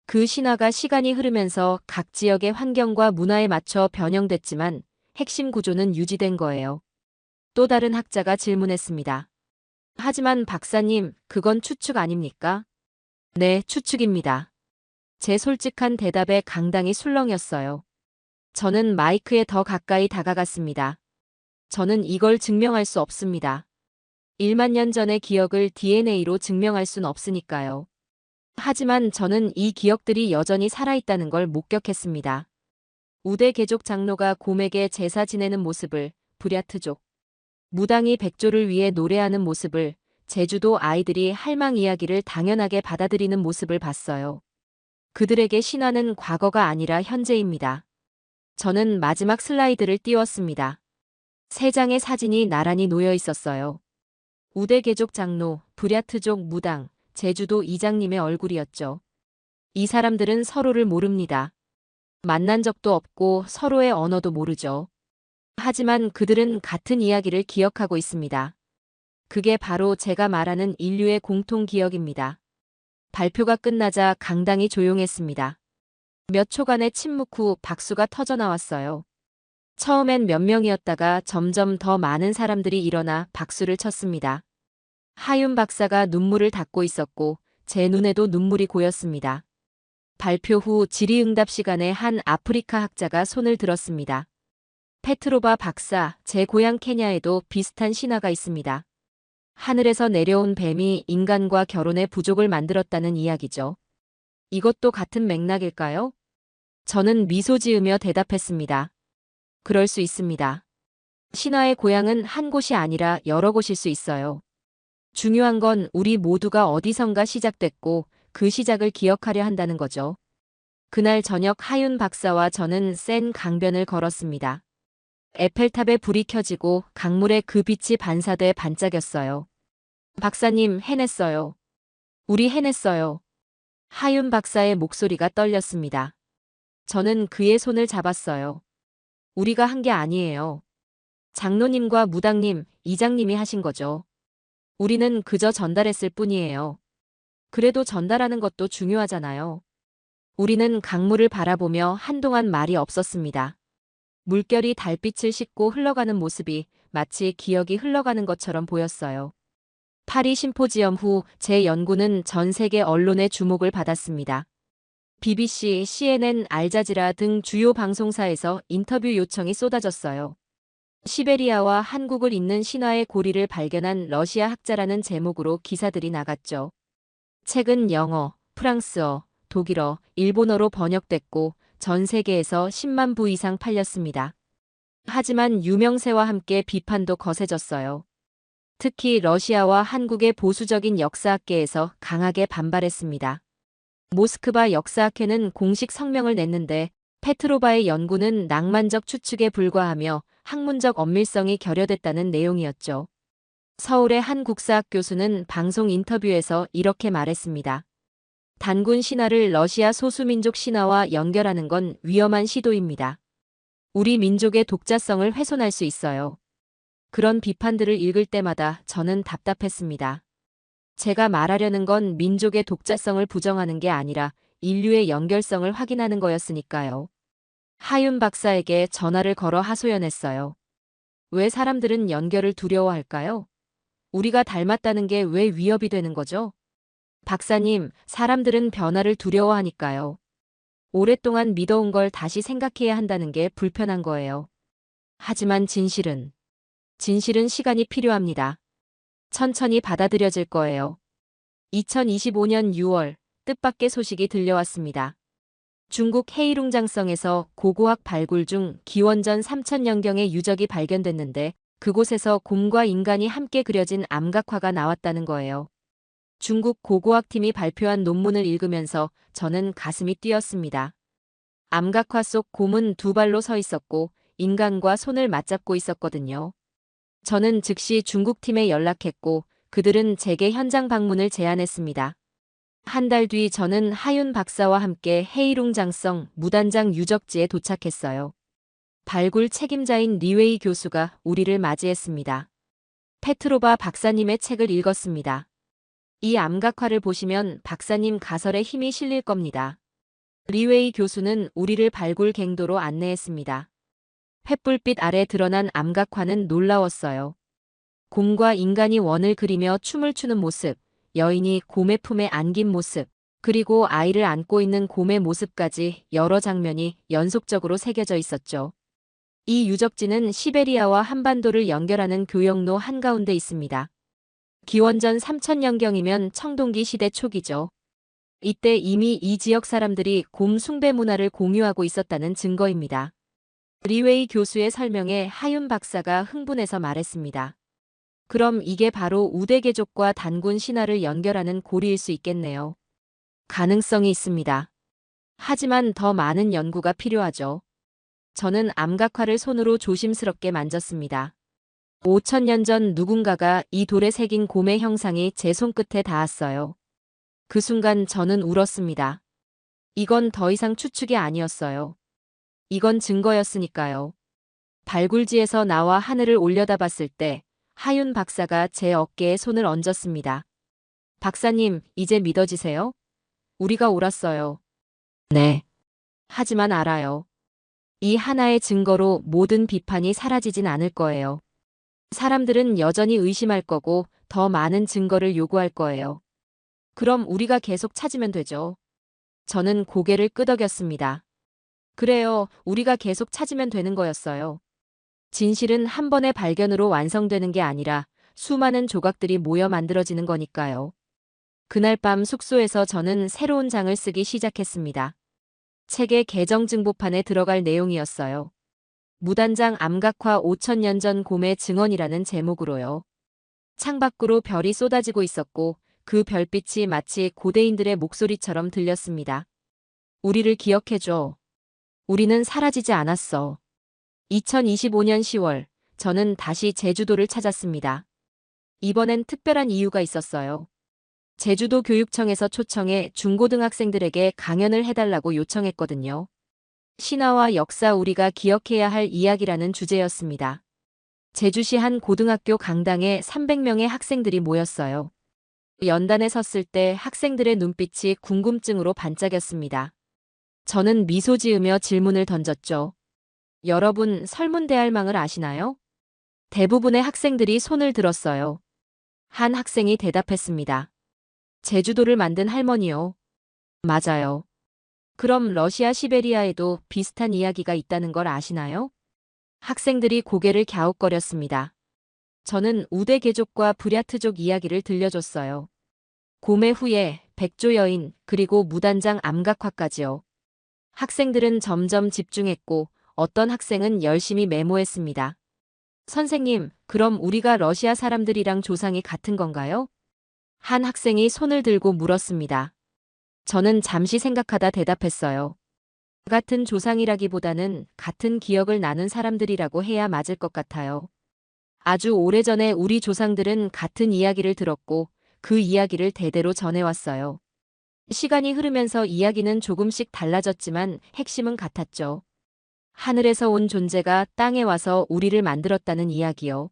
A: 그 신화가 시간이 흐르면서 각 지역의 환경과 문화에 맞춰 변형됐지만 핵심 구조는 유지된 거예요. 또 다른 학자가 질문했습니다. 하지만 박사님, 그건 추측 아닙니까? 네, 추측입니다. 제 솔직한 대답에 강당이 술렁였어요. 저는 마이크에 더 가까이 다가갔습니다. 저는 이걸 증명할 수 없습니다. 1만 년 전의 기억을 DNA로 증명할 순 없으니까요. 하지만 저는 이 기억들이 여전히 살아있다는 걸 목격했습니다. 우대 개족 장로가 곰에게 제사 지내는 모습을, 부랴트족 무당이 백조를 위해 노래하는 모습을, 제주도 아이들이 할망 이야기를 당연하게 받아들이는 모습을 봤어요. 그들에게 신화는 과거가 아니라 현재입니다. 저는 마지막 슬라이드를 띄웠습니다. 세 장의 사진이 나란히 놓여 있었어요. 우대 개족 장로, 부랴트족 무당, 제주도 이장님의 얼굴이었죠. 이 사람들은 서로를 모릅니다. 만난 적도 없고 서로의 언어도 모르죠. 하지만 그들은 같은 이야기를 기억하고 있습니다. 그게 바로 제가 말하는 인류의 공통 기억입니다. 발표가 끝나자 강당이 조용했습니다. 몇 초간의 침묵 후 박수가 터져나왔어요. 처음엔 몇 명이었다가 점점 더 많은 사람들이 일어나 박수를 쳤습니다. 하윤 박사가 눈물을 닦고 있었고 제 눈에도 눈물이 고였습니다. 발표 후 질의응답 시간에 한 아프리카 학자가 손을 들었습니다. 페트로바 박사, 제 고향 케냐에도 비슷한 신화가 있습니다. 하늘에서 내려온 뱀이 인간과 결혼해 부족을 만들었다는 이야기죠. 이것도 같은 맥락일까요? 저는 미소 지으며 대답했습니다. 그럴 수 있습니다. 신화의 고향은 한 곳이 아니라 여러 곳일 수 있어요. 중요한 건 우리 모두가 어디선가 시작됐고 그 시작을 기억하려 한다는 거죠. 그날 저녁 하윤 박사와 저는 센 강변을 걸었습니다. 에펠탑에 불이 켜지고 강물에 그 빛이 반사돼 반짝였어요. 박사님, 해냈어요. 우리 해냈어요. 하윤 박사의 목소리가 떨렸습니다. 저는 그의 손을 잡았어요. 우리가 한 게 아니에요. 장로님과 무당님, 이장님이 하신 거죠. 우리는 그저 전달했을 뿐이에요. 그래도 전달하는 것도 중요하잖아요. 우리는 강물을 바라보며 한동안 말이 없었습니다. 물결이 달빛을 싣고 흘러가는 모습이 마치 기억이 흘러가는 것처럼 보였어요. 파리 심포지엄 후 제 연구는 전 세계 언론의 주목을 받았습니다. BBC, CNN, 알자지라 등 주요 방송사에서 인터뷰 요청이 쏟아졌어요. 시베리아와 한국을 잇는 신화의 고리를 발견한 러시아 학자라는 제목으로 기사들이 나갔죠. 책은 영어, 프랑스어, 독일어, 일본어로 번역됐고 전 세계에서 10만 부 이상 팔렸습니다. 하지만 유명세와 함께 비판도 거세졌어요. 특히 러시아와 한국의 보수적인 역사학계에서 강하게 반발했습니다. 모스크바 역사학회는 공식 성명을 냈는데 페트로바의 연구는 낭만적 추측에 불과하며 학문적 엄밀성이 결여됐다는 내용이었죠. 서울의 한 국사학 교수는 방송 인터뷰에서 이렇게 말했습니다. 단군 신화를 러시아 소수민족 신화와 연결하는 건 위험한 시도입니다. 우리 민족의 독자성을 훼손할 수 있어요. 그런 비판들을 읽을 때마다 저는 답답했습니다. 제가 말하려는 건 민족의 독자성을 부정하는 게 아니라 인류의 연결성을 확인하는 거였으니까요. 하윤 박사에게 전화를 걸어 하소연했어요. 왜 사람들은 연결을 두려워할까요? 우리가 닮았다는 게 왜 위협이 되는 거죠? 박사님, 사람들은 변화를 두려워하니까요. 오랫동안 믿어온 걸 다시 생각해야 한다는 게 불편한 거예요. 하지만 진실은 시간이 필요합니다. 천천히 받아들여질 거예요. 2025년 6월, 뜻밖의 소식이 들려왔습니다. 중국 헤이룽장성에서 고고학 발굴 중 기원전 3000년경의 유적이 발견됐는데 그곳에서 곰과 인간이 함께 그려진 암각화가 나왔다는 거예요. 중국 고고학팀이 발표한 논문을 읽으면서 저는 가슴이 뛰었습니다. 암각화 속 곰은 두 발로 서 있었고 인간과 손을 맞잡고 있었거든요. 저는 즉시 중국팀에 연락했고 그들은 제게 현장 방문을 제안했습니다. 한 달 뒤 저는 하윤 박사와 함께 헤이룽장성 무단장 유적지에 도착했어요. 발굴 책임자인 리웨이 교수가 우리를 맞이했습니다. 페트로바 박사님의 책을 읽었습니다. 이 암각화를 보시면 박사님 가설에 힘이 실릴 겁니다. 리웨이 교수는 우리를 발굴 갱도로 안내했습니다. 횃불빛 아래 드러난 암각화는 놀라웠어요. 곰과 인간이 원을 그리며 춤을 추는 모습, 여인이 곰의 품에 안긴 모습, 그리고 아이를 안고 있는 곰의 모습까지 여러 장면이 연속적으로 새겨져 있었죠. 이 유적지는 시베리아와 한반도를 연결하는 교역로 한가운데 있습니다. 기원전 3000년경이면 청동기 시대 초기죠. 이때 이미 이 지역 사람들이 곰 숭배 문화를 공유하고 있었다는 증거입니다. 리웨이 교수의 설명에 하윤 박사가 흥분해서 말했습니다. 그럼 이게 바로 우대개족과 단군 신화를 연결하는 고리일 수 있겠네요. 가능성이 있습니다. 하지만 더 많은 연구가 필요하죠. 저는 암각화를 손으로 조심스럽게 만졌습니다. 5000년 전 누군가가 이 돌에 새긴 곰의 형상이 제 손끝에 닿았어요. 그 순간 저는 울었습니다. 이건 더 이상 추측이 아니었어요. 이건 증거였으니까요. 발굴지에서 나와 하늘을 올려다봤을 때 하윤 박사가 제 어깨에 손을 얹었습니다. 박사님, 이제 믿어지세요? 우리가 옳았어요. 네. 하지만 알아요. 이 하나의 증거로 모든 비판이 사라지진 않을 거예요. 사람들은 여전히 의심할 거고 더 많은 증거를 요구할 거예요. 그럼 우리가 계속 찾으면 되죠. 저는 고개를 끄덕였습니다. 그래요, 우리가 계속 찾으면 되는 거였어요. 진실은 한 번의 발견으로 완성되는 게 아니라 수많은 조각들이 모여 만들어지는 거니까요. 그날 밤 숙소에서 저는 새로운 장을 쓰기 시작했습니다. 책의 개정 증보판에 들어갈 내용이었어요. 무단장 암각화 5000년 전 곰의 증언이라는 제목으로요. 창밖으로 별이 쏟아지고 있었고 그 별빛이 마치 고대인들의 목소리처럼 들렸습니다. 우리를 기억해줘. 우리는 사라지지 않았어. 2025년 10월, 저는 다시 제주도를 찾았습니다. 이번엔 특별한 이유가 있었어요. 제주도 교육청에서 초청해 중고등학생들에게 강연을 해달라고 요청했거든요. 신화와 역사 우리가 기억해야 할 이야기라는 주제였습니다. 제주시 한 고등학교 강당에 300명의 학생들이 모였어요. 연단에 섰을 때 학생들의 눈빛이 궁금증으로 반짝였습니다. 저는 미소 지으며 질문을 던졌죠. 여러분, 설문대할망을 아시나요? 대부분의 학생들이 손을 들었어요. 한 학생이 대답했습니다. 제주도를 만든 할머니요. 맞아요. 그럼 러시아 시베리아에도 비슷한 이야기가 있다는 걸 아시나요? 학생들이 고개를 갸웃거렸습니다. 저는 우대개족과 부랴트족 이야기를 들려줬어요. 곰의 후예, 백조 여인, 그리고 무단장 암각화까지요. 학생들은 점점 집중했고 어떤 학생은 열심히 메모했습니다. 선생님, 그럼 우리가 러시아 사람들이랑 조상이 같은 건가요? 한 학생이 손을 들고 물었습니다. 저는 잠시 생각하다 대답했어요. 같은 조상이라기보다는 같은 기억을 나눈 사람들이라고 해야 맞을 것 같아요. 아주 오래전에 우리 조상들은 같은 이야기를 들었고 그 이야기를 대대로 전해왔어요. 시간이 흐르면서 이야기는 조금씩 달라졌지만 핵심은 같았죠. 하늘에서 온 존재가 땅에 와서 우리를 만들었다는 이야기요.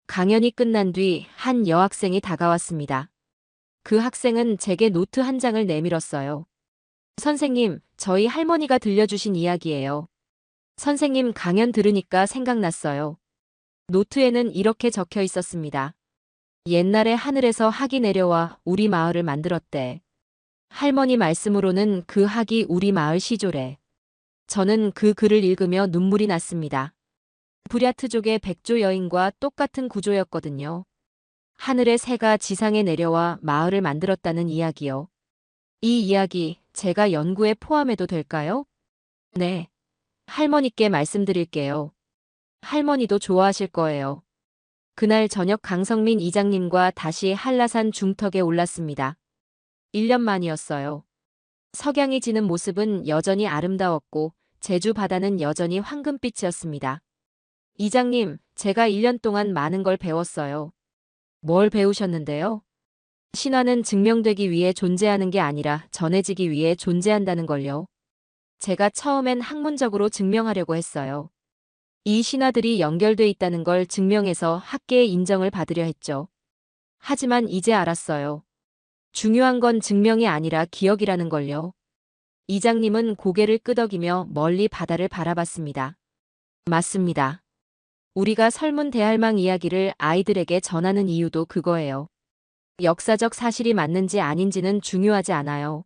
A: 강연이 끝난 뒤 한 여학생이 다가왔습니다. 그 학생은 제게 노트 한 장을 내밀었어요. 선생님, 저희 할머니가 들려주신 이야기예요. 선생님 강연 들으니까 생각났어요. 노트에는 이렇게 적혀 있었습니다. 옛날에 하늘에서 학이 내려와 우리 마을을 만들었대. 할머니 말씀으로는 그 학이 우리 마을 시조래. 저는 그 글을 읽으며 눈물이 났습니다. 부랴트족의 백조 여인과 똑같은 구조였거든요. 하늘의 새가 지상에 내려와 마을을 만들었다는 이야기요. 이 이야기 제가 연구에 포함해도 될까요? 네. 할머니께 말씀드릴게요. 할머니도 좋아하실 거예요. 그날 저녁 강성민 이장님과 다시 한라산 중턱에 올랐습니다. 1년 만이었어요. 석양이 지는 모습은 여전히 아름다웠고 제주 바다는 여전히 황금빛이었습니다. 이장님, 제가 1년 동안 많은 걸 배웠어요. 뭘 배우셨는데요? 신화는 증명되기 위해 존재하는 게 아니라 전해지기 위해 존재한다는 걸요. 제가 처음엔 학문적으로 증명하려고 했어요. 이 신화들이 연결돼 있다는 걸 증명해서 학계의 인정을 받으려 했죠. 하지만 이제 알았어요. 중요한 건 증명이 아니라 기억이라는 걸요. 이장님은 고개를 끄덕이며 멀리 바다를 바라봤습니다. 맞습니다. 우리가 설문대할망 이야기를 아이들에게 전하는 이유도 그거예요. 역사적 사실이 맞는지 아닌지는 중요하지 않아요.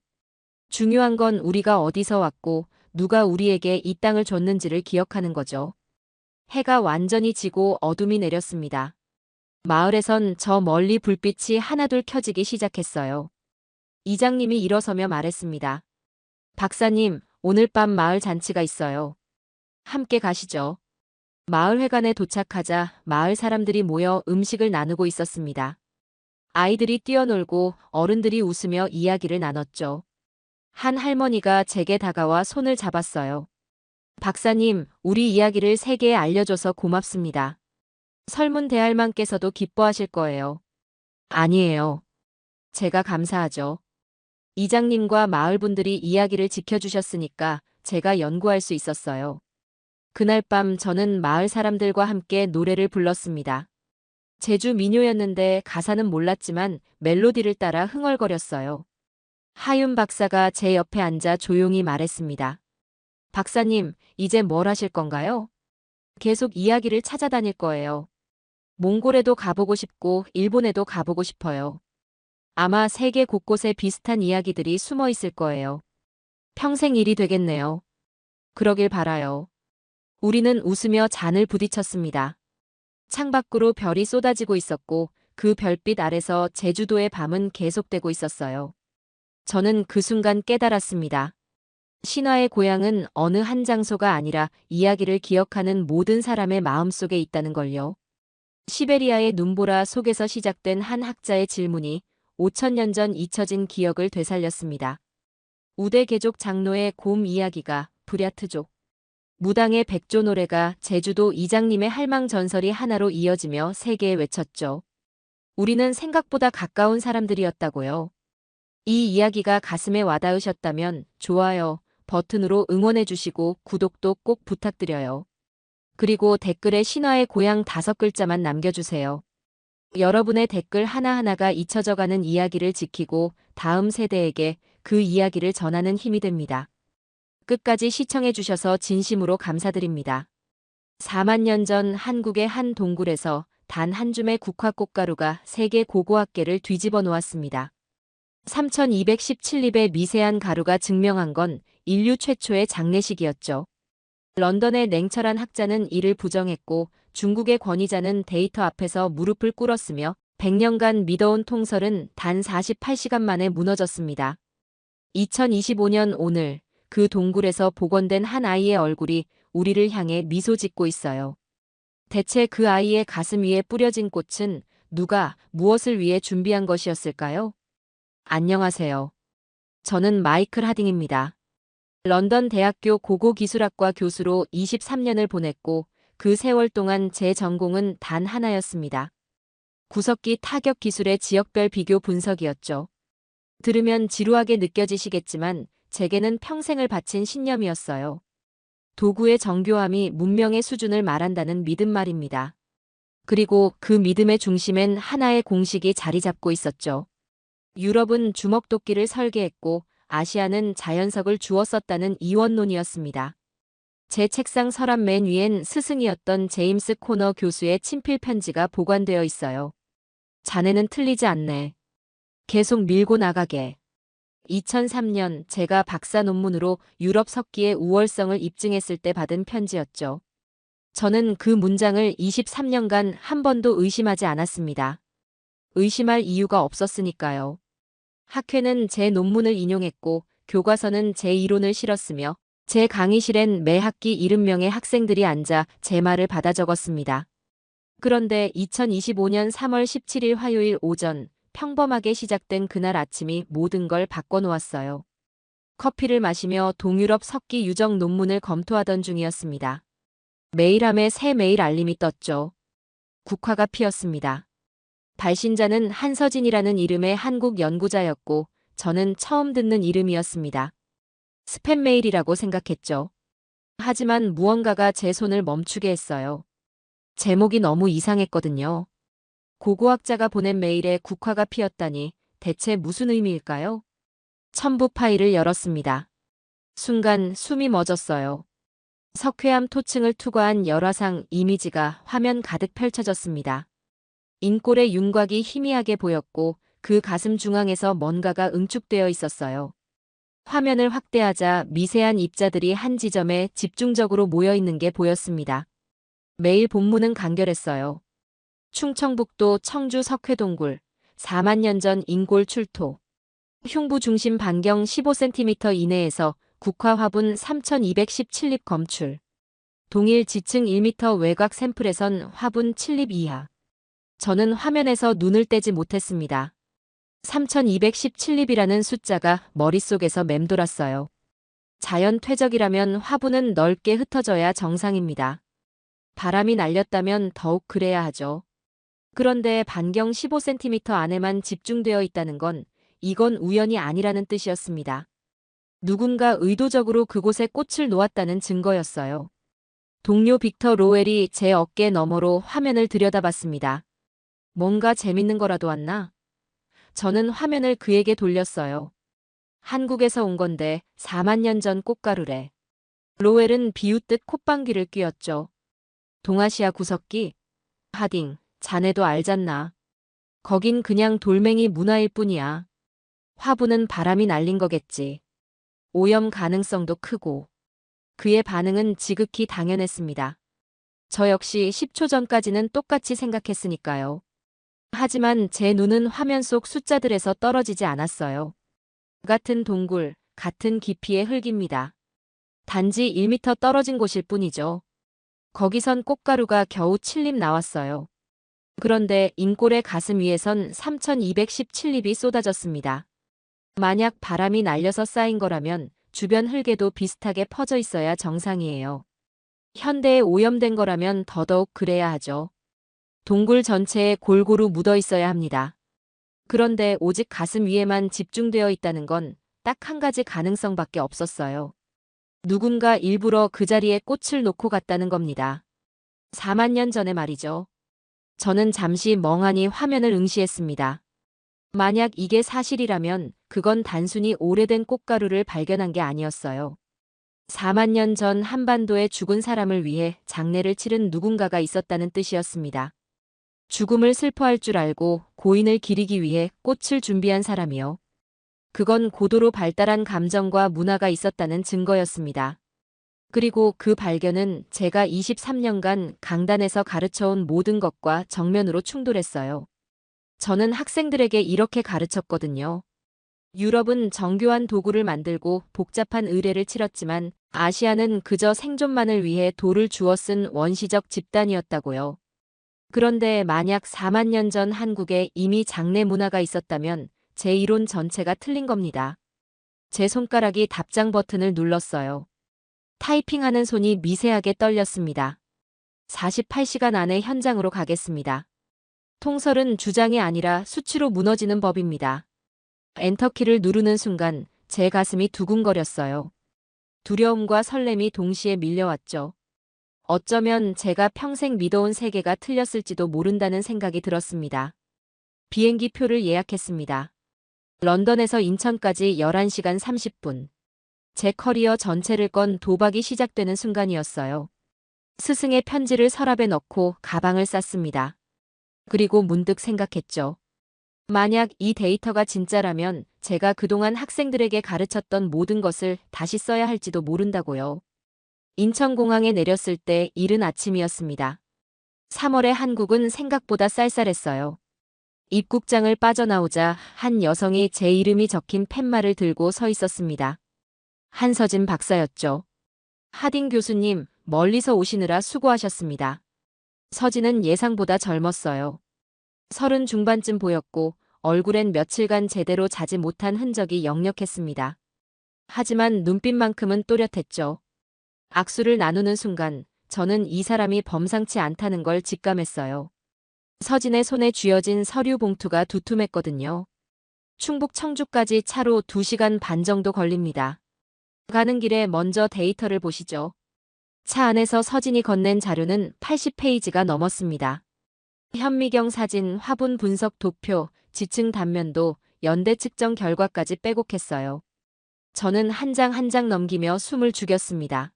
A: 중요한 건 우리가 어디서 왔고 누가 우리에게 이 땅을 줬는지를 기억하는 거죠. 해가 완전히 지고 어둠이 내렸습니다. 마을에선 저 멀리 불빛이 하나둘 켜지기 시작했어요. 이장님이 일어서며 말했습니다. 박사님, 오늘 밤 마을 잔치가 있어요. 함께 가시죠. 마을회관에 도착하자 마을 사람들이 모여 음식을 나누고 있었습니다. 아이들이 뛰어놀고 어른들이 웃으며 이야기를 나눴죠. 한 할머니가 제게 다가와 손을 잡았어요. 박사님, 우리 이야기를 세계에 알려줘서 고맙습니다. 설문대할망께서도 기뻐하실 거예요. 아니에요. 제가 감사하죠. 이장님과 마을 분들이 이야기를 지켜주셨으니까 제가 연구할 수 있었어요. 그날 밤 저는 마을 사람들과 함께 노래를 불렀습니다. 제주 민요였는데 가사는 몰랐지만 멜로디를 따라 흥얼거렸어요. 하윤 박사가 제 옆에 앉아 조용히 말했습니다. 박사님, 이제 뭘 하실 건가요? 계속 이야기를 찾아다닐 거예요. 몽골에도 가보고 싶고 일본에도 가보고 싶어요. 아마 세계 곳곳에 비슷한 이야기들이 숨어 있을 거예요. 평생 일이 되겠네요. 그러길 바라요. 우리는 웃으며 잔을 부딪혔습니다. 창밖으로 별이 쏟아지고 있었고 그 별빛 아래서 제주도의 밤은 계속되고 있었어요. 저는 그 순간 깨달았습니다. 신화의 고향은 어느 한 장소가 아니라 이야기를 기억하는 모든 사람의 마음속에 있다는 걸요. 시베리아의 눈보라 속에서 시작된 한 학자의 질문이 5,000년 전 잊혀진 기억을 되살렸습니다. 우대개족 장로의 곰 이야기가 부랴트족, 무당의 백조 노래가 제주도 이장님의 할망 전설이 하나로 이어지며 세계에 외쳤죠. 우리는 생각보다 가까운 사람들이었다고요. 이 이야기가 가슴에 와닿으셨다면 좋아요 버튼으로 응원해주시고 구독도 꼭 부탁드려요. 그리고 댓글에 신화의 고향 5글자만 남겨주세요. 여러분의 댓글 하나하나가 잊혀져가는 이야기를 지키고 다음 세대에게 그 이야기를 전하는 힘이 됩니다. 끝까지 시청해주셔서 진심으로 감사드립니다. 4만 년 전 한국의 한 동굴에서 단 한 줌의 국화꽃가루가 세계 고고학계를 뒤집어 놓았습니다. 3217립의 미세한 가루가 증명한 건 인류 최초의 장례식이었죠. 런던의 냉철한 학자는 이를 부정했고 중국의 권위자는 데이터 앞에서 무릎을 꿇었으며 100년간 믿어온 통설은 단 48시간 만에 무너졌습니다. 2025년 오늘 그 동굴에서 복원된 한 아이의 얼굴이 우리를 향해 미소 짓고 있어요. 대체 그 아이의 가슴 위에 뿌려진 꽃은 누가 무엇을 위해 준비한 것이었을까요? 안녕하세요. 저는 마이클 하딩입니다. 런던 대학교 고고기술학과 교수로 23년을 보냈고 그 세월 동안 제 전공은 단 하나였습니다. 구석기 타격 기술의 지역별 비교 분석이었죠. 들으면 지루하게 느껴지시겠지만 제게는 평생을 바친 신념이었어요. 도구의 정교함이 문명의 수준을 말한다는 믿음 말입니다. 그리고 그 믿음의 중심엔 하나의 공식이 자리 잡고 있었죠. 유럽은 주먹도끼를 설계했고 아시아는 자연석을 주워 썼다는 이원론이었습니다. 제 책상 서랍 맨 위엔 스승이었던 제임스 코너 교수의 친필 편지가 보관되어 있어요. 자네는 틀리지 않네. 계속 밀고 나가게. 2003년 제가 박사 논문으로 유럽 석기의 우월성을 입증했을 때 받은 편지였죠. 저는 그 문장을 23년간 한 번도 의심하지 않았습니다. 의심할 이유가 없었으니까요. 학회는 제 논문을 인용했고 교과서는 제 이론을 실었으며 제 강의실엔 매 학기 70명의 학생들이 앉아 제 말을 받아 적었습니다. 그런데 2025년 3월 17일 화요일 오전 평범하게 시작된 그날 아침이 모든 걸 바꿔놓았어요. 커피를 마시며 동유럽 석기 유적 논문을 검토하던 중이었습니다. 메일함에 새 메일 알림이 떴죠. 국화가 피었습니다. 발신자는 한서진이라는 이름의 한국 연구자였고 저는 처음 듣는 이름이었습니다. 스팸 메일이라고 생각했죠. 하지만 무언가가 제 손을 멈추게 했어요. 제목이 너무 이상했거든요. 고고학자가 보낸 메일에 국화가 피었다니 대체 무슨 의미일까요? 첨부 파일을 열었습니다. 순간 숨이 멎었어요. 석회암 토층을 투과한 열화상 이미지가 화면 가득 펼쳐졌습니다. 인골의 윤곽이 희미하게 보였고 그 가슴 중앙에서 뭔가가 응축되어 있었어요. 화면을 확대하자 미세한 입자들이 한 지점에 집중적으로 모여 있는 게 보였습니다. 메일 본문은 간결했어요. 충청북도 청주 석회동굴 4만 년 전 인골 출토. 흉부 중심 반경 15cm 이내에서 국화 화분 3217립 검출. 동일 지층 1m 외곽 샘플에선 화분 7립 이하. 저는 화면에서 눈을 떼지 못했습니다. 3217립이라는 숫자가 머릿속에서 맴돌았어요. 자연 퇴적이라면 화분은 넓게 흩어져야 정상입니다. 바람이 날렸다면 더욱 그래야 하죠. 그런데 반경 15cm 안에만 집중되어 있다는 건 이건 우연이 아니라는 뜻이었습니다. 누군가 의도적으로 그곳에 꽃을 놓았다는 증거였어요. 동료 빅터 로웰이 제 어깨 너머로 화면을 들여다봤습니다. 뭔가 재밌는 거라도 왔나? 저는 화면을 그에게 돌렸어요. 한국에서 온 건데 4만 년 전 꽃가루래. 로웰은 비웃듯 콧방귀를 뀌었죠. 동아시아 구석기? 하딩, 자네도 알잖나. 거긴 그냥 돌멩이 문화일 뿐이야. 화분은 바람이 날린 거겠지. 오염 가능성도 크고. 그의 반응은 지극히 당연했습니다. 저 역시 10초 전까지는 똑같이 생각했으니까요. 하지만 제 눈은 화면 속 숫자들에서 떨어지지 않았어요. 같은 동굴, 같은 깊이의 흙입니다. 단지 1m 떨어진 곳일 뿐이죠. 거기선 꽃가루가 겨우 7립 나왔어요. 그런데 인골의 가슴 위에선 3217립이 쏟아졌습니다. 만약 바람이 날려서 쌓인 거라면 주변 흙에도 비슷하게 퍼져 있어야 정상이에요. 현대에 오염된 거라면 더더욱 그래야 하죠. 동굴 전체에 골고루 묻어 있어야 합니다. 그런데 오직 가슴 위에만 집중되어 있다는 건 딱 한 가지 가능성밖에 없었어요. 누군가 일부러 그 자리에 꽃을 놓고 갔다는 겁니다. 4만 년 전에 말이죠. 저는 잠시 멍하니 화면을 응시했습니다. 만약 이게 사실이라면 그건 단순히 오래된 꽃가루를 발견한 게 아니었어요. 4만 년 전 한반도에 죽은 사람을 위해 장례를 치른 누군가가 있었다는 뜻이었습니다. 죽음을 슬퍼할 줄 알고 고인을 기리기 위해 꽃을 준비한 사람이요. 그건 고도로 발달한 감정과 문화가 있었다는 증거였습니다. 그리고 그 발견은 제가 23년간 강단에서 가르쳐온 모든 것과 정면으로 충돌했어요. 저는 학생들에게 이렇게 가르쳤거든요. 유럽은 정교한 도구를 만들고 복잡한 의례를 치렀지만 아시아는 그저 생존만을 위해 돌을 주워 쓴 원시적 집단이었다고요. 그런데 만약 4만 년 전 한국에 이미 장례 문화가 있었다면 제 이론 전체가 틀린 겁니다. 제 손가락이 답장 버튼을 눌렀어요. 타이핑하는 손이 미세하게 떨렸습니다. 48시간 안에 현장으로 가겠습니다. 통설은 주장이 아니라 수치로 무너지는 법입니다. 엔터키를 누르는 순간 제 가슴이 두근거렸어요. 두려움과 설렘이 동시에 밀려왔죠. 어쩌면 제가 평생 믿어온 세계가 틀렸을지도 모른다는 생각이 들었습니다. 비행기 표를 예약했습니다. 런던에서 인천까지 11시간 30분. 제 커리어 전체를 건 도박이 시작되는 순간이었어요. 스승의 편지를 서랍에 넣고 가방을 쌌습니다. 그리고 문득 생각했죠. 만약 이 데이터가 진짜라면 제가 그동안 학생들에게 가르쳤던 모든 것을 다시 써야 할지도 모른다고요. 인천공항에 내렸을 때 이른 아침이었습니다. 3월의 한국은 생각보다 쌀쌀했어요. 입국장을 빠져나오자 한 여성이 제 이름이 적힌 팻말을 들고 서 있었습니다. 한서진 박사였죠. 하딩 교수님, 멀리서 오시느라 수고하셨습니다. 서진은 예상보다 젊었어요. 30 중반쯤 보였고 얼굴엔 며칠간 제대로 자지 못한 흔적이 역력했습니다. 하지만 눈빛만큼은 또렷했죠. 악수를 나누는 순간 저는 이 사람이 범상치 않다는 걸 직감했어요. 서진의 손에 쥐어진 서류 봉투가 두툼했거든요. 충북 청주까지 차로 2시간 반 정도 걸립니다. 가는 길에 먼저 데이터를 보시죠. 차 안에서 서진이 건넨 자료는 80페이지가 넘었습니다. 현미경 사진, 화분 분석 도표, 지층 단면도 연대 측정 결과까지 빼곡했어요. 저는 한 장 한 장 넘기며 숨을 죽였습니다.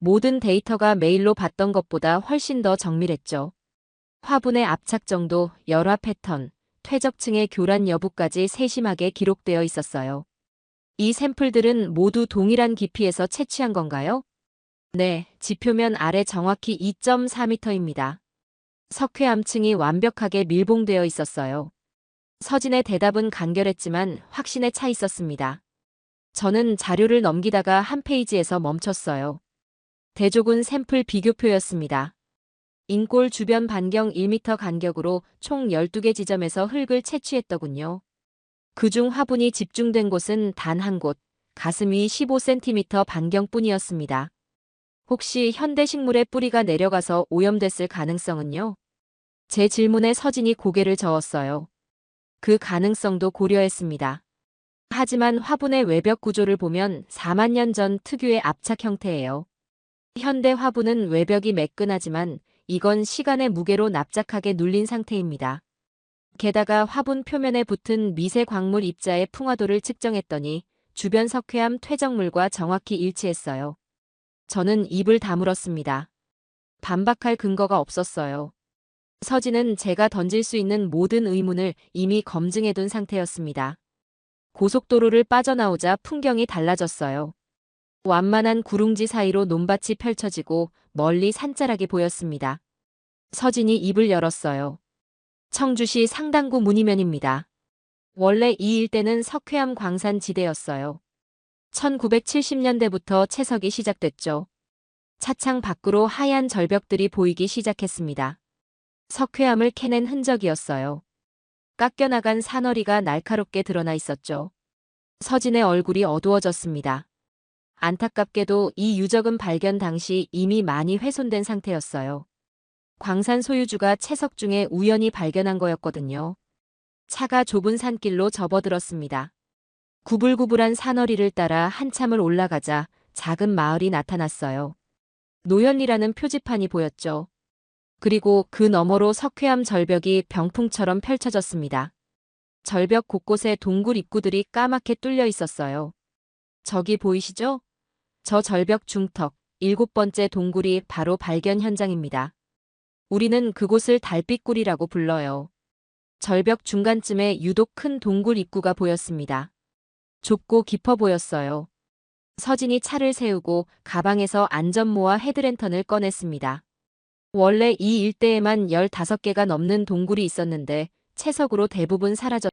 A: 모든 데이터가 메일로 받던 것보다 훨씬 더 정밀했죠. 화분의 압착 정도, 열화 패턴, 퇴적층의 교란 여부까지 세심하게 기록되어 있었어요. 이 샘플들은 모두 동일한 깊이에서 채취한 건가요? 네, 지표면 아래 정확히 2.4m입니다. 석회암층이 완벽하게 밀봉되어 있었어요. 서진의 대답은 간결했지만 확신에 차 있었습니다. 저는 자료를 넘기다가 한 페이지에서 멈췄어요. 대조군 샘플 비교표였습니다. 인골 주변 반경 1m 간격으로 총 12개 지점에서 흙을 채취했더군요. 그중 화분이 집중된 곳은 단 한 곳, 가슴 위 15cm 반경뿐이었습니다. 혹시 현대식물의 뿌리가 내려가서 오염됐을 가능성은요? 제 질문에 서진이 고개를 저었어요. 그 가능성도 고려했습니다. 하지만 화분의 외벽 구조를 보면 4만 년 전 특유의 압착 형태예요. 현대 화분은 외벽이 매끈하지만 이건 시간의 무게로 납작하게 눌린 상태입니다. 게다가 화분 표면에 붙은 미세 광물 입자의 풍화도를 측정했더니 주변 석회암 퇴적물과 정확히 일치했어요. 저는 입을 다물었습니다. 반박할 근거가 없었어요. 서진은 제가 던질 수 있는 모든 의문을 이미 검증해둔 상태였습니다. 고속도로를 빠져나오자 풍경이 달라졌어요. 완만한 구릉지 사이로 논밭이 펼쳐지고 멀리 산자락이 보였습니다. 서진이 입을 열었어요. 청주시 상당구 문이면입니다. 원래 이 일대는 석회암 광산 지대였어요. 1970년대부터 채석이 시작됐죠. 차창 밖으로 하얀 절벽들이 보이기 시작했습니다. 석회암을 캐낸 흔적이었어요. 깎여나간 사너리가 날카롭게 드러나 있었죠. 서진의 얼굴이 어두워졌습니다. 안타깝게도 이 유적은 발견 당시 이미 많이 훼손된 상태였어요. 광산 소유주가 채석 중에 우연히 발견한 거였거든요. 차가 좁은 산길로 접어들었습니다. 구불구불한 사너리를 따라 한참을 올라가자 작은 마을이 나타났어요. 노현리라는 표지판이 보였죠. 그리고 그 너머로 석회암 절벽이 병풍처럼 펼쳐졌습니다. 절벽 곳곳에 동굴 입구들이 까맣게 뚫려 있었어요. 저기 보이시죠? 저 절벽 중턱 7번째 동굴이 바로 발견 현장입니다. 우리는 그곳을 달빛굴이라고 불러요. 절벽 중간쯤에 유독 큰 동굴 입구가 보였습니다. 좁고 깊어 보였어요. 서진이 차를 세우고 가방에서 안전모와 헤드랜턴을 꺼냈습니다. 원래 이 일대에만 15개가 넘는 동굴이 있었는데 채석으로 대부분 사라졌습니다.